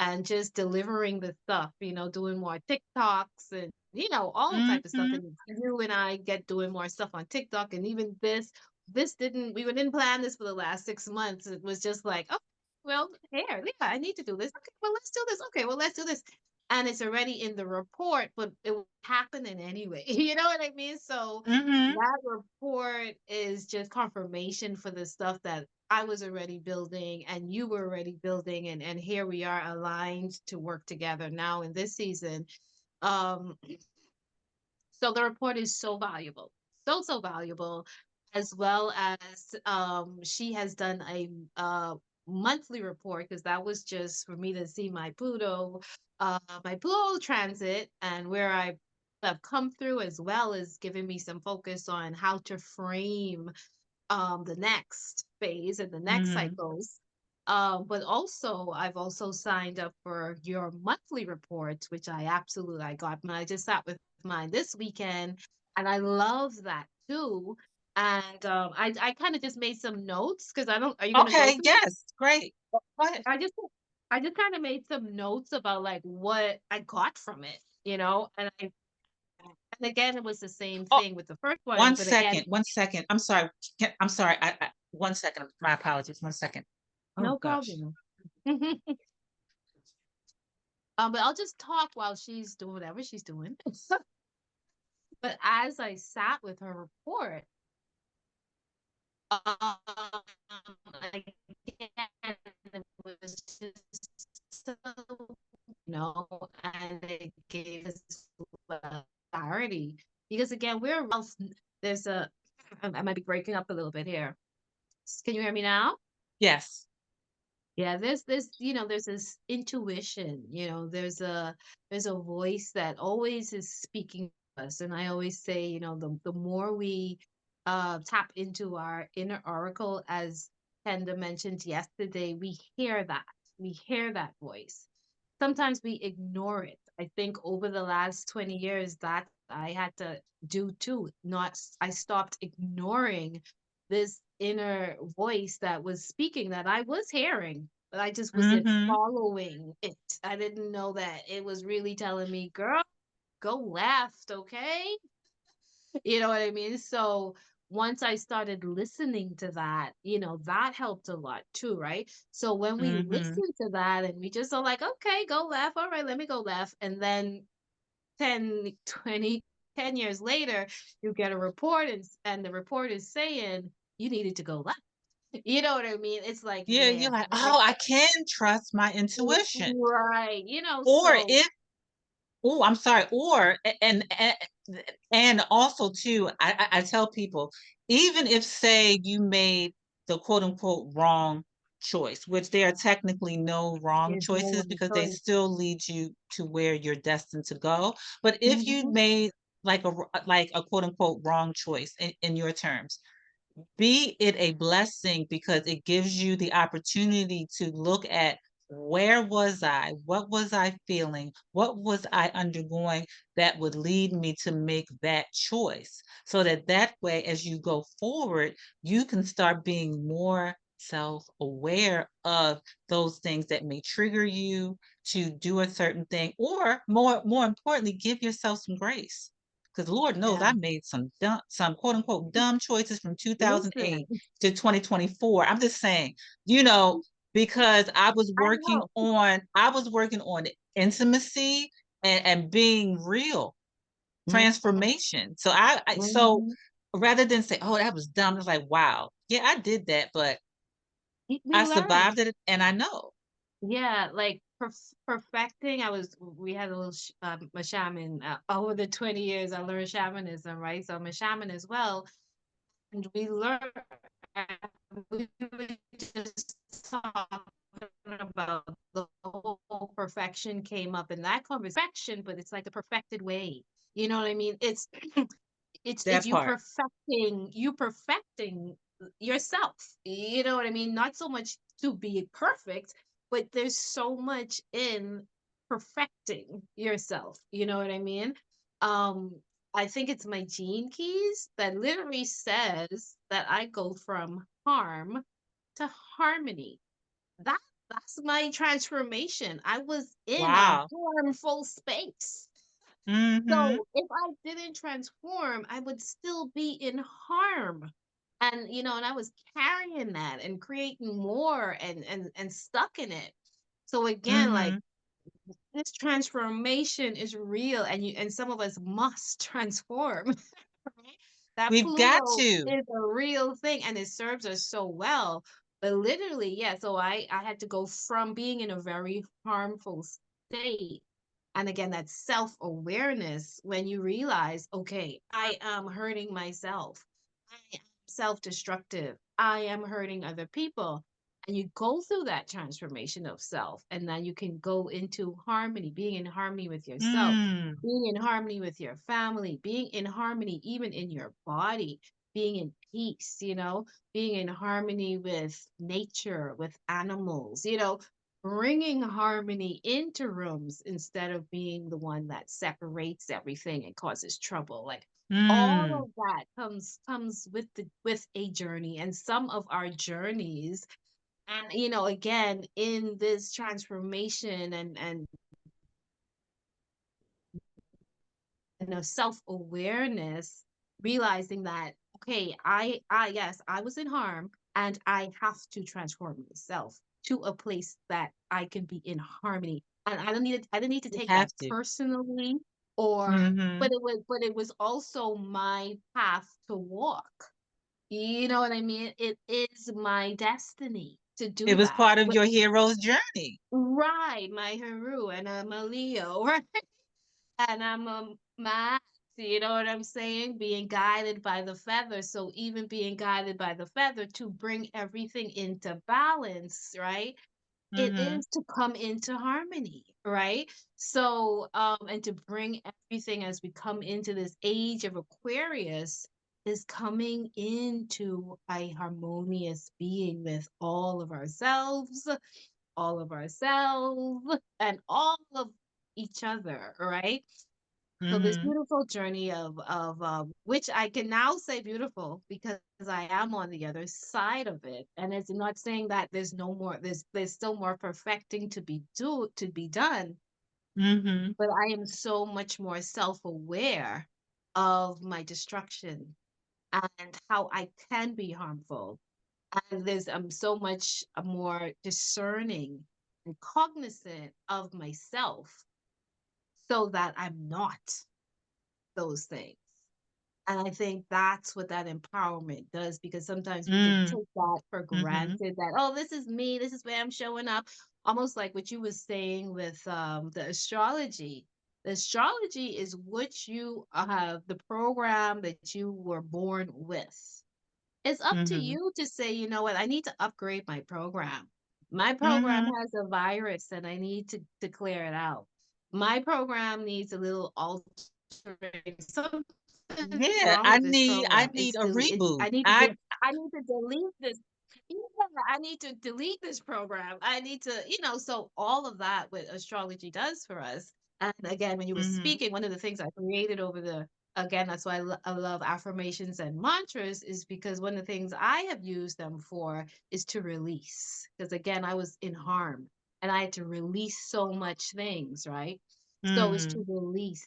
And just delivering the stuff, doing more TikToks and, all type of stuff. Mm-hmm. And you and I get doing more stuff on TikTok. And even we didn't plan this for the last 6 months. It was just like, oh, well, here, yeah, I need to do this. Okay, well, let's do this. Okay, well, let's do this. And it's already in the report, but it was happening anyway. You know what I mean? So Mm-hmm. that report is just confirmation for the stuff that I was already building and you were already building, and here we are aligned to work together now in this season. Um, so the report is so valuable, so so valuable, as well as she has done a monthly report, because that was just for me to see my Pluto transit and where I have come through, as well as giving me some focus on how to frame the next phase and the next Mm-hmm. cycles. But also I've also signed up for your monthly reports, which I got mine. I just sat with mine this weekend, and I love that too. And I kind of just made some notes, because I don't are you gonna go Okay, through it? yes, great. Go ahead. I just I just kind of made some notes about like what I got from it. And again, it was the same Oh, thing with the first one, one but again, second, 1 second. I'm sorry. I'm sorry. 1 second. My apologies. 1 second. Oh no gosh. problem. But I'll just talk while she's doing whatever she's doing. But as I sat with her report, um, again, it was just so, and it gave us clarity. Because again, there's a, I might be breaking up a little bit here. Can you hear me now? Yes. Yeah, there's this intuition, there's a voice that always is speaking to us. And I always say, the more we tap into our inner oracle, as Penda mentioned yesterday, we hear that voice. Sometimes we ignore it. I think over the last 20 years that I had to do too. Not I stopped ignoring this inner voice that was speaking, that I was hearing, but I just wasn't Mm-hmm. following it. I didn't know that it was really telling me, girl, go left, okay? You know what I mean? So once I started listening to that, that helped a lot too, right? So when we Mm-hmm. listen to that and we just are like, okay, go left. All right, let me go left. And then 10, 20, 10 years later, you get a report, and the report is saying you needed to go left. You know what I mean? It's like, Yeah, yeah, you're like, like, oh, I can trust my intuition. right. Or So if Oh, I'm sorry. And also too, I tell people, even if say you made the quote unquote wrong choice, which there are technically no wrong there's no choices one because they choice. still lead you to where you're destined to go. But if you Hmm. made like a quote unquote wrong choice in your terms, be it a blessing because it gives you the opportunity to look at where was I? What was I feeling? What was I undergoing that would lead me to make that choice? So that way, as you go forward, you can start being more self-aware of those things that may trigger you to do a certain thing, or more importantly, give yourself some grace. Because Lord knows Yeah. I made some quote unquote dumb choices from Listen, 2008 to 2024. I'm just saying, you know, because I know. I was working on intimacy and being real, Hmm. transformation. So Hmm. rather than say, oh, that was dumb, it's like, wow, yeah, I did that, but We I learn. survived it and I know. Yeah, like perfecting. We had a a shaman. Over the 20 years, I learned shamanism, right? So I'm a shaman as well. And we learned, we were just talking about the whole perfection came up in that conversation, but it's like the perfected way. You know what I mean? It's That part. you perfecting yourself. You know what I mean? Not so much to be perfect, but there's so much in perfecting yourself. You know what I mean? um I think it's my gene keys that literally says that I go from harm to harmony. That that's my transformation. I was in a Wow. harmful space. Mm-hmm. So if I didn't transform, I would still be in harm. And I was carrying that and creating more and stuck in it. So again, like, Mm-hmm. this transformation is real, and some of us must transform. Right? That We've got Pluto to. is a real thing and it serves us so well. But literally, yeah, so I had to go from being in a very harmful state. And again, that self-awareness, when you realize, okay, I am hurting myself. I am self-destructive. I am hurting other people. And you go through that transformation of self, and then you can go into harmony, being in harmony with yourself, Mm. being in harmony with your family, being in harmony even in your body, being in peace, being in harmony with nature, with animals, bringing harmony into rooms instead of being the one that separates everything and causes trouble. Like, all Mm. of that comes with a journey, and some of our journeys, and again, in this transformation and a self-awareness, realizing that, okay, I yes, I was in harm, and I have to transform myself to a place that I can be in harmony. And I didn't need to You take that have to. personally, or Mhm. but it was also my path to walk. You know what I mean? It is my destiny to It do was that. part of your hero's journey. Right, my Haru, and I'm a Leo, right? And I'm a Max, you know what I'm saying? Being guided by the feather. So even being guided by the feather to bring everything into balance, right? It Mhm. is to come into harmony, right? So, and to bring everything as we come into this age of Aquarius is coming into a harmonious being with all of ourselves, and all of each other, right? So this Mhm. beautiful journey of which I can now say beautiful because I am on the other side of it, and it's not saying that there's no more. There's still more perfecting to be done, Mhm. but I am so much more self-aware of my destruction and how I can be harmful, and there's so much more discerning and cognizant of myself so that I'm not those things. And I think that's what that empowerment does, because sometimes we can Mm. take that for Mhm. granted that, oh, this is me, this is where I'm showing up. Almost like what you was saying with the astrology. The astrology is what you have, the program that you were born with. It's up to Mhm. you to say, you know what, I need to upgrade my program. My program Mhm. has a virus and I need to clear it out. My program needs a little altering. Something's Yeah, wrong I with this need I program. need a reboot. I need to delete this. Yeah, I need to delete this program. I need to, so all of that what astrology does for us. And again, when you were Mhm. speaking, one of the things I created again, that's why I love affirmations and mantras, is because one of the things I have used them for is to release. Because again, I was in harm and I had to release so much things, right? So it's to Mhm. release.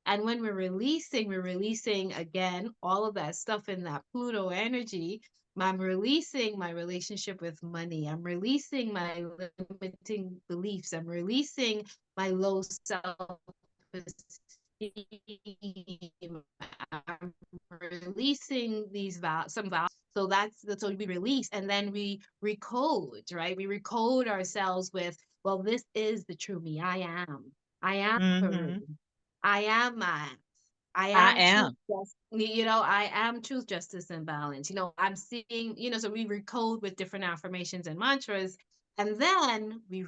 And when we're releasing again all of that stuff in that Pluto energy. I'm releasing my relationship with money. I'm releasing my limiting beliefs. I'm releasing my low self esteem. I'm releasing these some vows. So that's what we release, and then we recode, right? We recode ourselves with, well, this is the true me. I am. I am Peru. Mhm. I am Max. I I am truth, am. I am truth, justice, and balance. I'm seeing, so we recode with different affirmations and mantras, and then we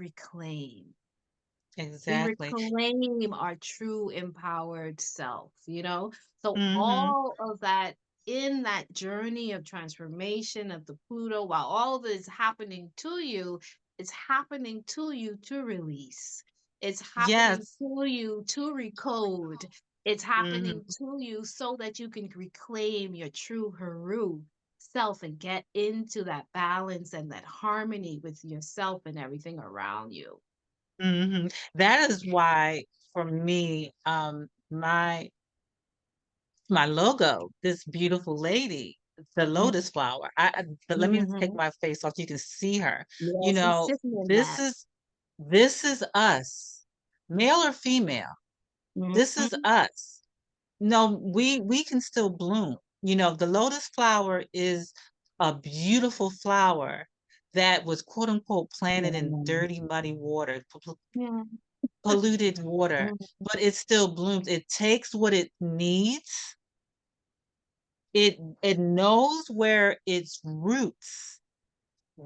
Exactly. reclaim our true empowered self, So Mhm. all of that in that journey of transformation of the Pluto, while all of it is happening to you, it's happening to you to release. It's happening Yes. to you to recode. It's Mhm. happening to you so that you can reclaim your true Haru self and get into that balance and that harmony with yourself and everything around you. Mhm. That is why for me, my logo, this beautiful lady, the lotus flower. But let me take Mhm. my face off. You can see her. You Yes, he's know, sitting in this that. is this is us, male or female. This is Mhm. us. No, we can still bloom. The lotus flower is a beautiful flower that was quote unquote planted in Yeah. dirty, muddy water, Yeah. polluted water, Mhm. but it still blooms. It takes what it needs. It knows where its roots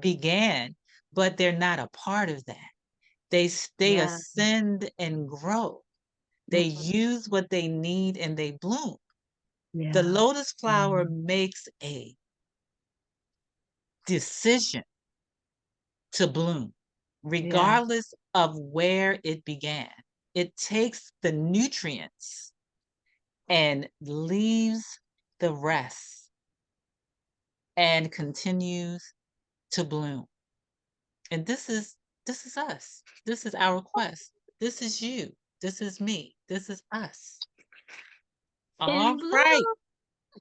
began, but they're not a part of that. They Yeah. ascend and grow. They Mhm. use what they need and they bloom. The Yeah. lotus flower Mhm. makes a decision to bloom, Yeah. regardless of where it began. It takes the nutrients and leaves the rest and continues to bloom. And this is us. This is our quest. This is you. This is me. This is us. All in right. blue.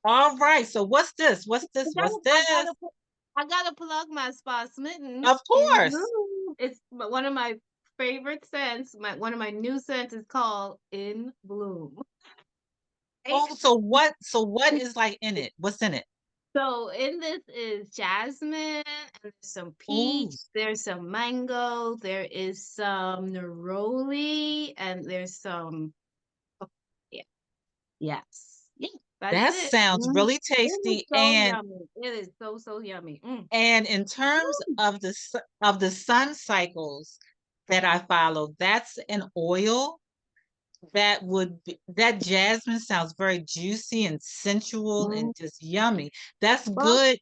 All right. So what's this? What's I this? What's gotta, I this? gotta, put- I gotta plug my spa smitten Of in course. blue. It's one of my favorite scents. One of my new scents is called In Bloom. Right? Oh, so what is like in it? What's in it? So in this is jasmine, and there's some Ooh, peach, there's some mango, there is some neroli, and there's some yeah, yes. Yeah, that's that it. sounds really It is tasty. so yummy. It is so so yummy. And in terms of of the sun cycles that I follow, that's an oil that jasmine sounds very juicy and sensual Mm. and just yummy. That's Well, good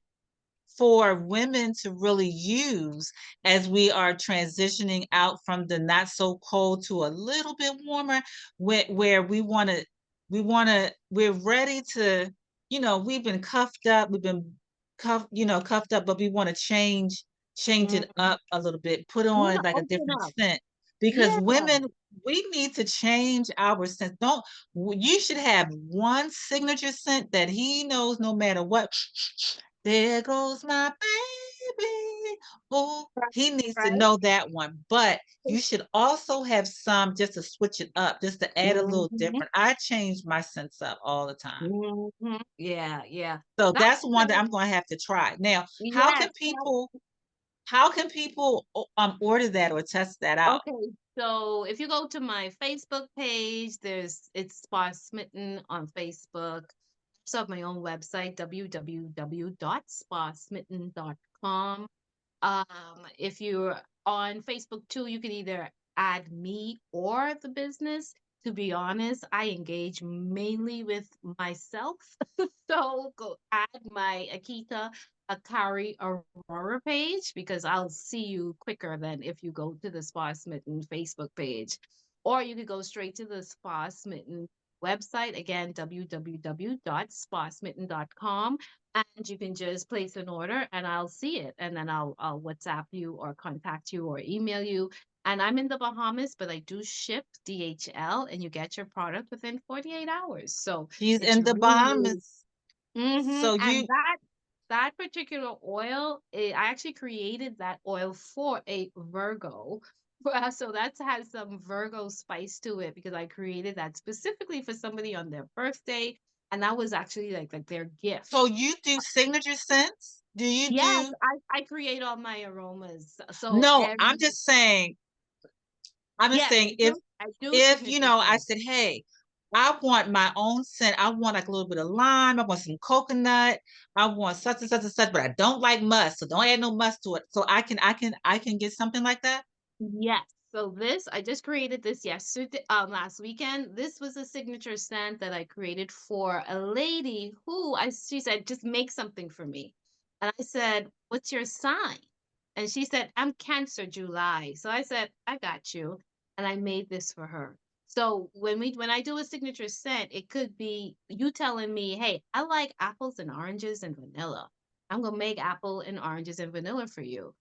for women to really use as we are transitioning out from the not so cold to a little bit warmer, where we're ready to, we've been cuffed up, we've been cuffed up, but we want to change it mm, up a little bit, put yeah, on like a open different up. scent. Because Yeah. women, we need to change our scent. Don't You should have one signature scent that he knows no matter what. There goes my baby. Oh, Right. he needs to Right. know that one. But you should also have some just to switch it up, just to add a little Hmm. different. I change my scents up all the time. Yeah, yeah. So That's that's one that I'm going to have to try. Now, yes. how can people order that or test that out? Okay, so if you go to my Facebook page, it's Spa Smitten on Facebook. I also have my own website, www.spasmitten.com. If you're on Facebook too, you can either add me or the business. To be honest, I engage mainly with myself. So go add my Akita Akari Aurora page because I'll see you quicker than if you go to the Spa Smitten Facebook page. Or you could go straight to the Spa Smitten website, again, www.spasmitten.com, and you can just place an order and I'll see it, and then I'll WhatsApp you or contact you or email you. And I'm in the Bahamas, but I do ship DHL, and you get your product within 48 hours. So She's it's in the really, really. Bahamas. Hmm. So And you that particular oil, I actually created that oil for a Virgo. So that has some Virgo spice to it because I created that specifically for somebody on their birthday, and that was actually like their so gift. you do signature scents? Do you Yes, do I create all my aromas. So No, every I'm just yes, saying I do if signature I scent. said, hey, I want my own scent. I want like a little bit of lime. I want some coconut. I want such and such and such, but I don't like musk, so don't add no musk to it. So I can get something like that. Yes. So this, I just created this yesterday, last weekend. This was a signature scent that I created for a lady who she said, just make something for me. And I said, what's your sign? And she said, I'm Cancer July. So I said, I got you. And I made this for her. So when I do a signature scent, it could be you telling me, hey, I like apples and oranges and vanilla. I'm gonna make apple and oranges and vanilla for you.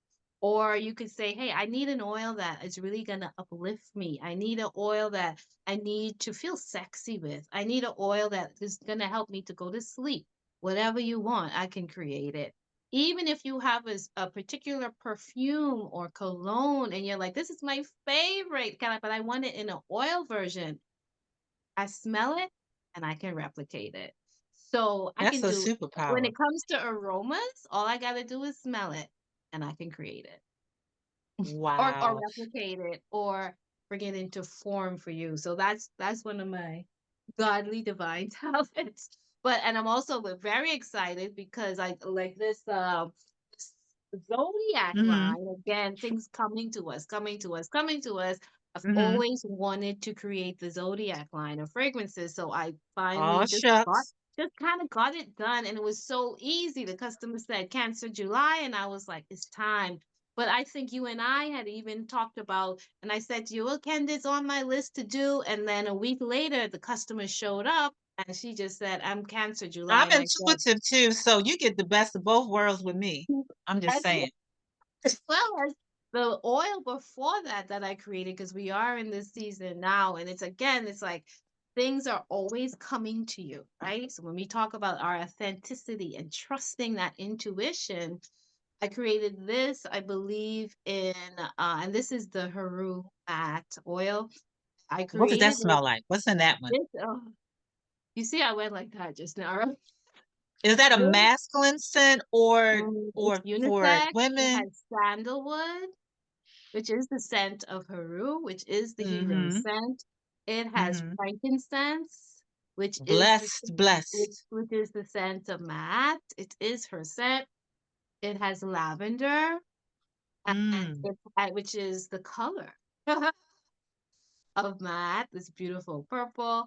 Or you could say, hey, I need an oil that is really going to uplift me. I need an oil that I need to feel sexy with. I need an oil that is going to help me to go to sleep. Whatever you want, I can create it. Even if you have a particular perfume or cologne and you're like, this is my favorite, kind of, but I want it in an oil version. I smell it and I can replicate it. So I That's can a do, when superpower. it comes to aromas, all I got to do is smell it and I can create it or Wow. replicate it or bring it into form for you. So that's one of my godly divine talents. But and I'm also very excited because I like this zodiac Mm-hmm. line again, things coming to us, coming to us, coming to us. I've Mm-hmm. always wanted to create the zodiac line of fragrances, so I Oh finally shucks. just kind of got it done, and it was so easy. The customer said Cancer July, and I was like, it's time. But I think you and I had even talked about, and I said to you, well, Candace, on my list to do. And then a week later, the customer showed up and she just said, I'm Cancer July. I'm And I said, intuitive too, so you get the best of both worlds with me. I'm just as saying. well as the oil before that I created, because we are in this season now. And it's again, it's like things are always coming to you, right? So when we talk about our authenticity and trusting that intuition, I created this, I believe, in, and this is the Haru Mat oil. I What does that created it. smell like? What's in that one? This, oh, you see, I went like that just now, right? Is that a This, masculine scent or it's for unisex. It women? has sandalwood, which is the scent of Haru, which is the healing Mhm. scent. It has Mhm. frankincense, Blessed, blessed. which is the scent of Maat. It is her scent. It has lavender, and Mm. which is the color of Maat, this beautiful purple,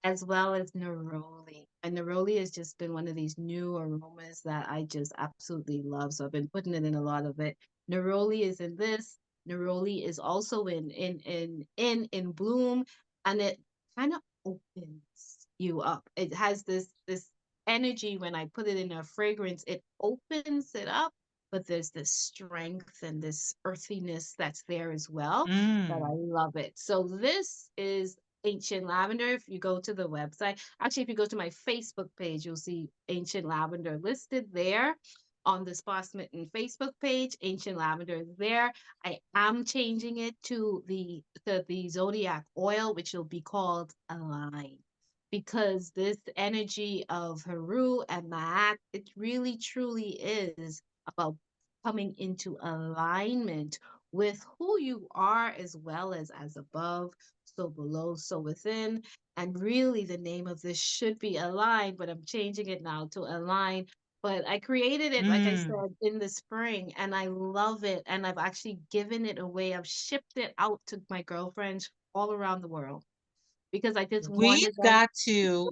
as well as neroli. And neroli has just been one of these new aromas that I just absolutely love. So I've been putting it in a lot of it. Neroli is in this. Neroli is also in bloom, and it kind of opens you up. It has this energy when I put it in a fragrance. It opens it up, but there's this strength and this earthiness that's there as well that I Mm. love it. So this is Ancient Lavender. If you go to the website, actually, if you go to my Facebook page, you'll see Ancient Lavender listed there on the Spa Smitten Facebook page. Ancient Lavender is there. I am changing it to the Zodiac oil, which will be called Align. Because this energy of Haru and Ma'at, it really truly is about coming into alignment with who you are as well as above, so below, so within. And really, the name of this should be Align, but I'm changing it now to Align. But I created it, like I Mm. said, in the spring, and I love it. And I've actually given it away. I've shipped it out to my girlfriends all around the world because I just We've wanted them. got to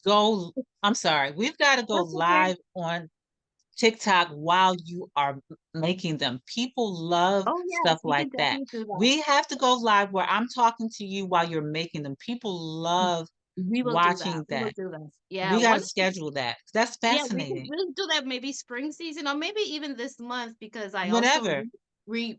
go I'm sorry. We've got to go That's okay. live on TikTok while you are making them. People love Oh, stuff yes, we like can that. definitely do that. We have to go live where I'm talking to you while you're making them. People love We will do that. watching We will that. do that. Yeah, We got to one. schedule that. That's Yeah, we could fascinating. really do that maybe spring season or maybe even this month because Whenever.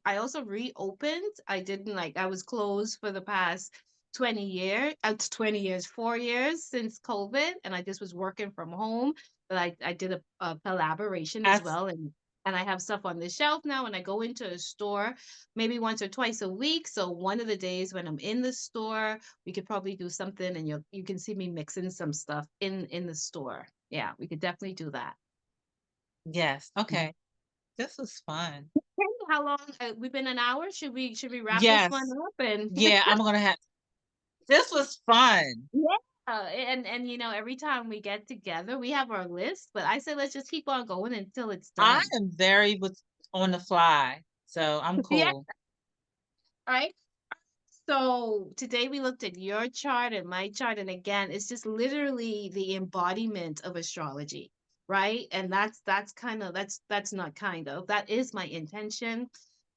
I also reopened. I didn't like I was closed for the past 20 years, 20 years, 4 years since COVID, and I just was working from home. But I did a collaboration as That's well, and I have stuff on the shelf now, and I go into a store maybe once or twice a week. So one of the days when I'm in the store, we could probably do something, and you can see me mixing some stuff in the store. Yeah, we could definitely do that. yes. Mhm. Okay. This was fun. Okay, how long? We've been an hour. Should we wrap this one Yes. up? And Yeah, I'm gonna have this was fun. yeah, and every time we get together, we have our list. But I say let's just keep on going until it's I done. am very with on the fly, so I'm Yeah. cool. All right. So today we looked at your chart and my chart, and again, it's just literally the embodiment of astrology, right? And that's kind of that's not kind of that is my intention,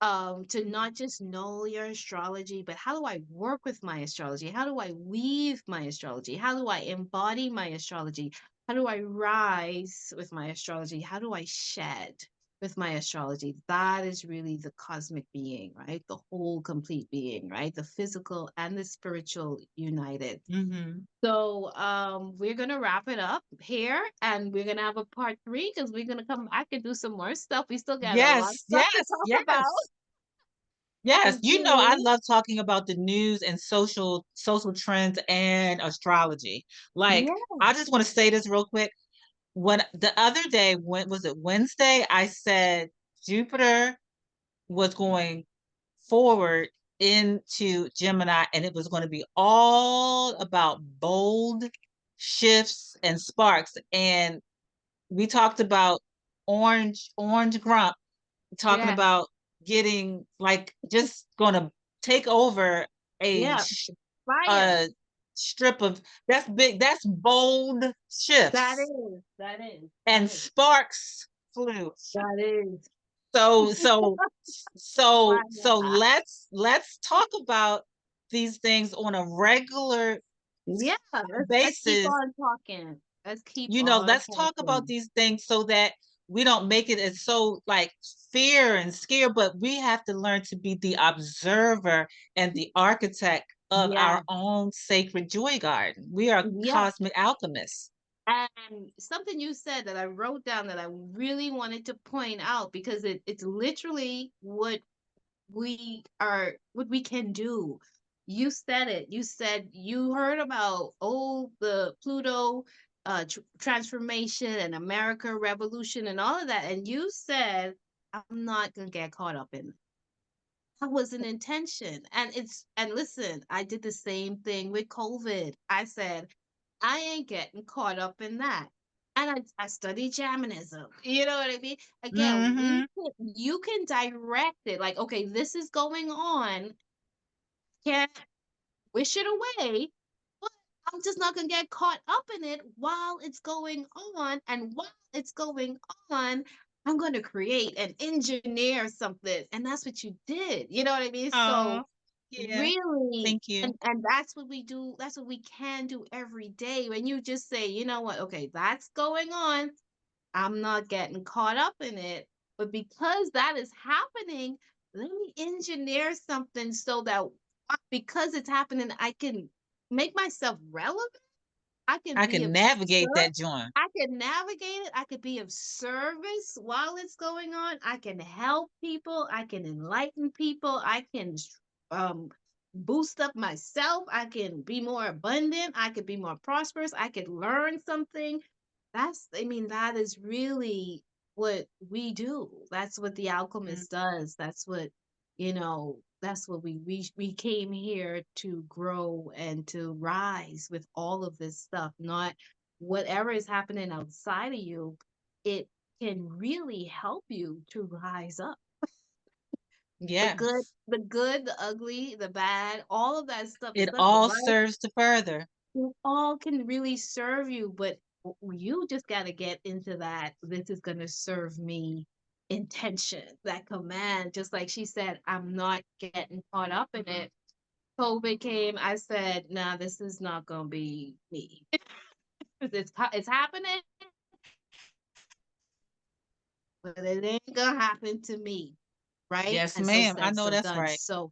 to not just know your astrology, but how do I work with my astrology? How do I weave my astrology? How do I embody my astrology? How do I rise with my astrology? How do I shed with my astrology? That is really the cosmic being, right? The whole complete being, right? The physical and the spiritual united. Mhm. So we're gonna wrap it up here and we're gonna have a part three because we're gonna come back and do some more stuff. We still got a lot of Yes, stuff to yes, talk about. yes. Yes, you know I Okay. love talking about the news and social trends and astrology. Like, Yeah, I just wanna say this real quick. When the other day, when was it Wednesday? I said Jupiter was going forward into Gemini and it was going to be all about bold shifts and sparks. And we talked about orange grump, talking yeah, about getting like just going to take over a yeah. Fire. a strip of that's big, that's bold That shifts is, that is, that and is, sparks flew. that is So so so fire. let's talk about these things on a regular Yeah, let's keep basis. on talking. Let's keep You know, on let's talk about talking. these things so that we don't make it as so like fear and scare, but we have to learn to be the observer and the architect of Yeah. our own sacred joy garden. We are Yeah. cosmic alchemists. And something you said that I wrote down that I really wanted to point out because it's literally what we can do. You said it. You said you heard about the Pluto transformation and America revolution and all of that, and you said I'm not gonna get caught up in that was an intention. And listen, I did the same thing with COVID. I said, I ain't getting caught up in that. And I studied shamanism. You know what I mean? Again, Mhm. you can direct it. Like, okay, this is going on. Can't wish it away, but I'm just not gonna get caught up in it while it's going on. And while it's going on, I'm gonna create and engineer something. And that's what you did. You know what I mean? Oh, So yeah. really, Thank you. and that's what we do, that's what we can do every day. When you just say, you know what, okay, that's going on. I'm not getting caught up in it. But because that is happening, let me engineer something so that because it's happening, I can make myself relevant. I can I be can of navigate ser- that joint. I can navigate it. I could be of service while it's going on. I can help people. I can enlighten people. I can um boost up myself. I can be more abundant. I could be more prosperous. I could learn something. I mean, that is really what we do. That's what the Mm. alchemist does. That's what we came here to grow and to rise with all of this stuff, not whatever is happening outside of you. It can really help you to rise up. Yes. The good, the ugly, the bad, all of that stuff, It it's not the all right. serves to further. It all can really serve you, but you just got to get into that. This is going to serve me intention, that command. Just like she said, I'm not getting caught up in it. COVID came, I said, nah, this is not going to be me. It's happening, but it ain't going to happen to me. Right? Yes, And so ma'am. I said, know so that's done. right. So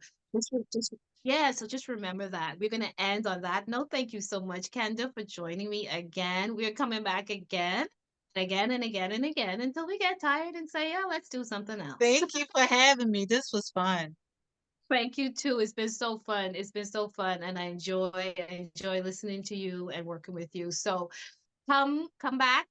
yeah, so just remember that. We're gonna end on that note. Thank you so much, Kenda, for joining me again. We're coming back again and again and again and again until we get tired and say, yeah, let's do something else. Thank you for having me. This was fun. Thank you too. It's been so fun. It's been so fun, and I enjoy listening to you and working with you. So come back.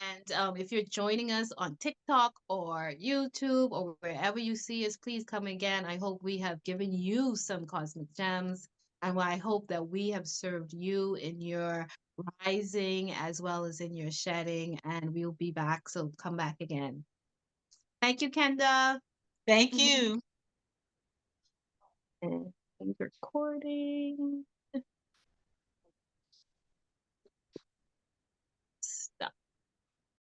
And if you're joining us on TikTok or YouTube or wherever you see us, please come again. I hope we have given you some cosmic gems. And I hope that we have served you in your rising as well as in your shedding. And we'll be back. So come back again. Thank you, Kenda. Thank you. And recording.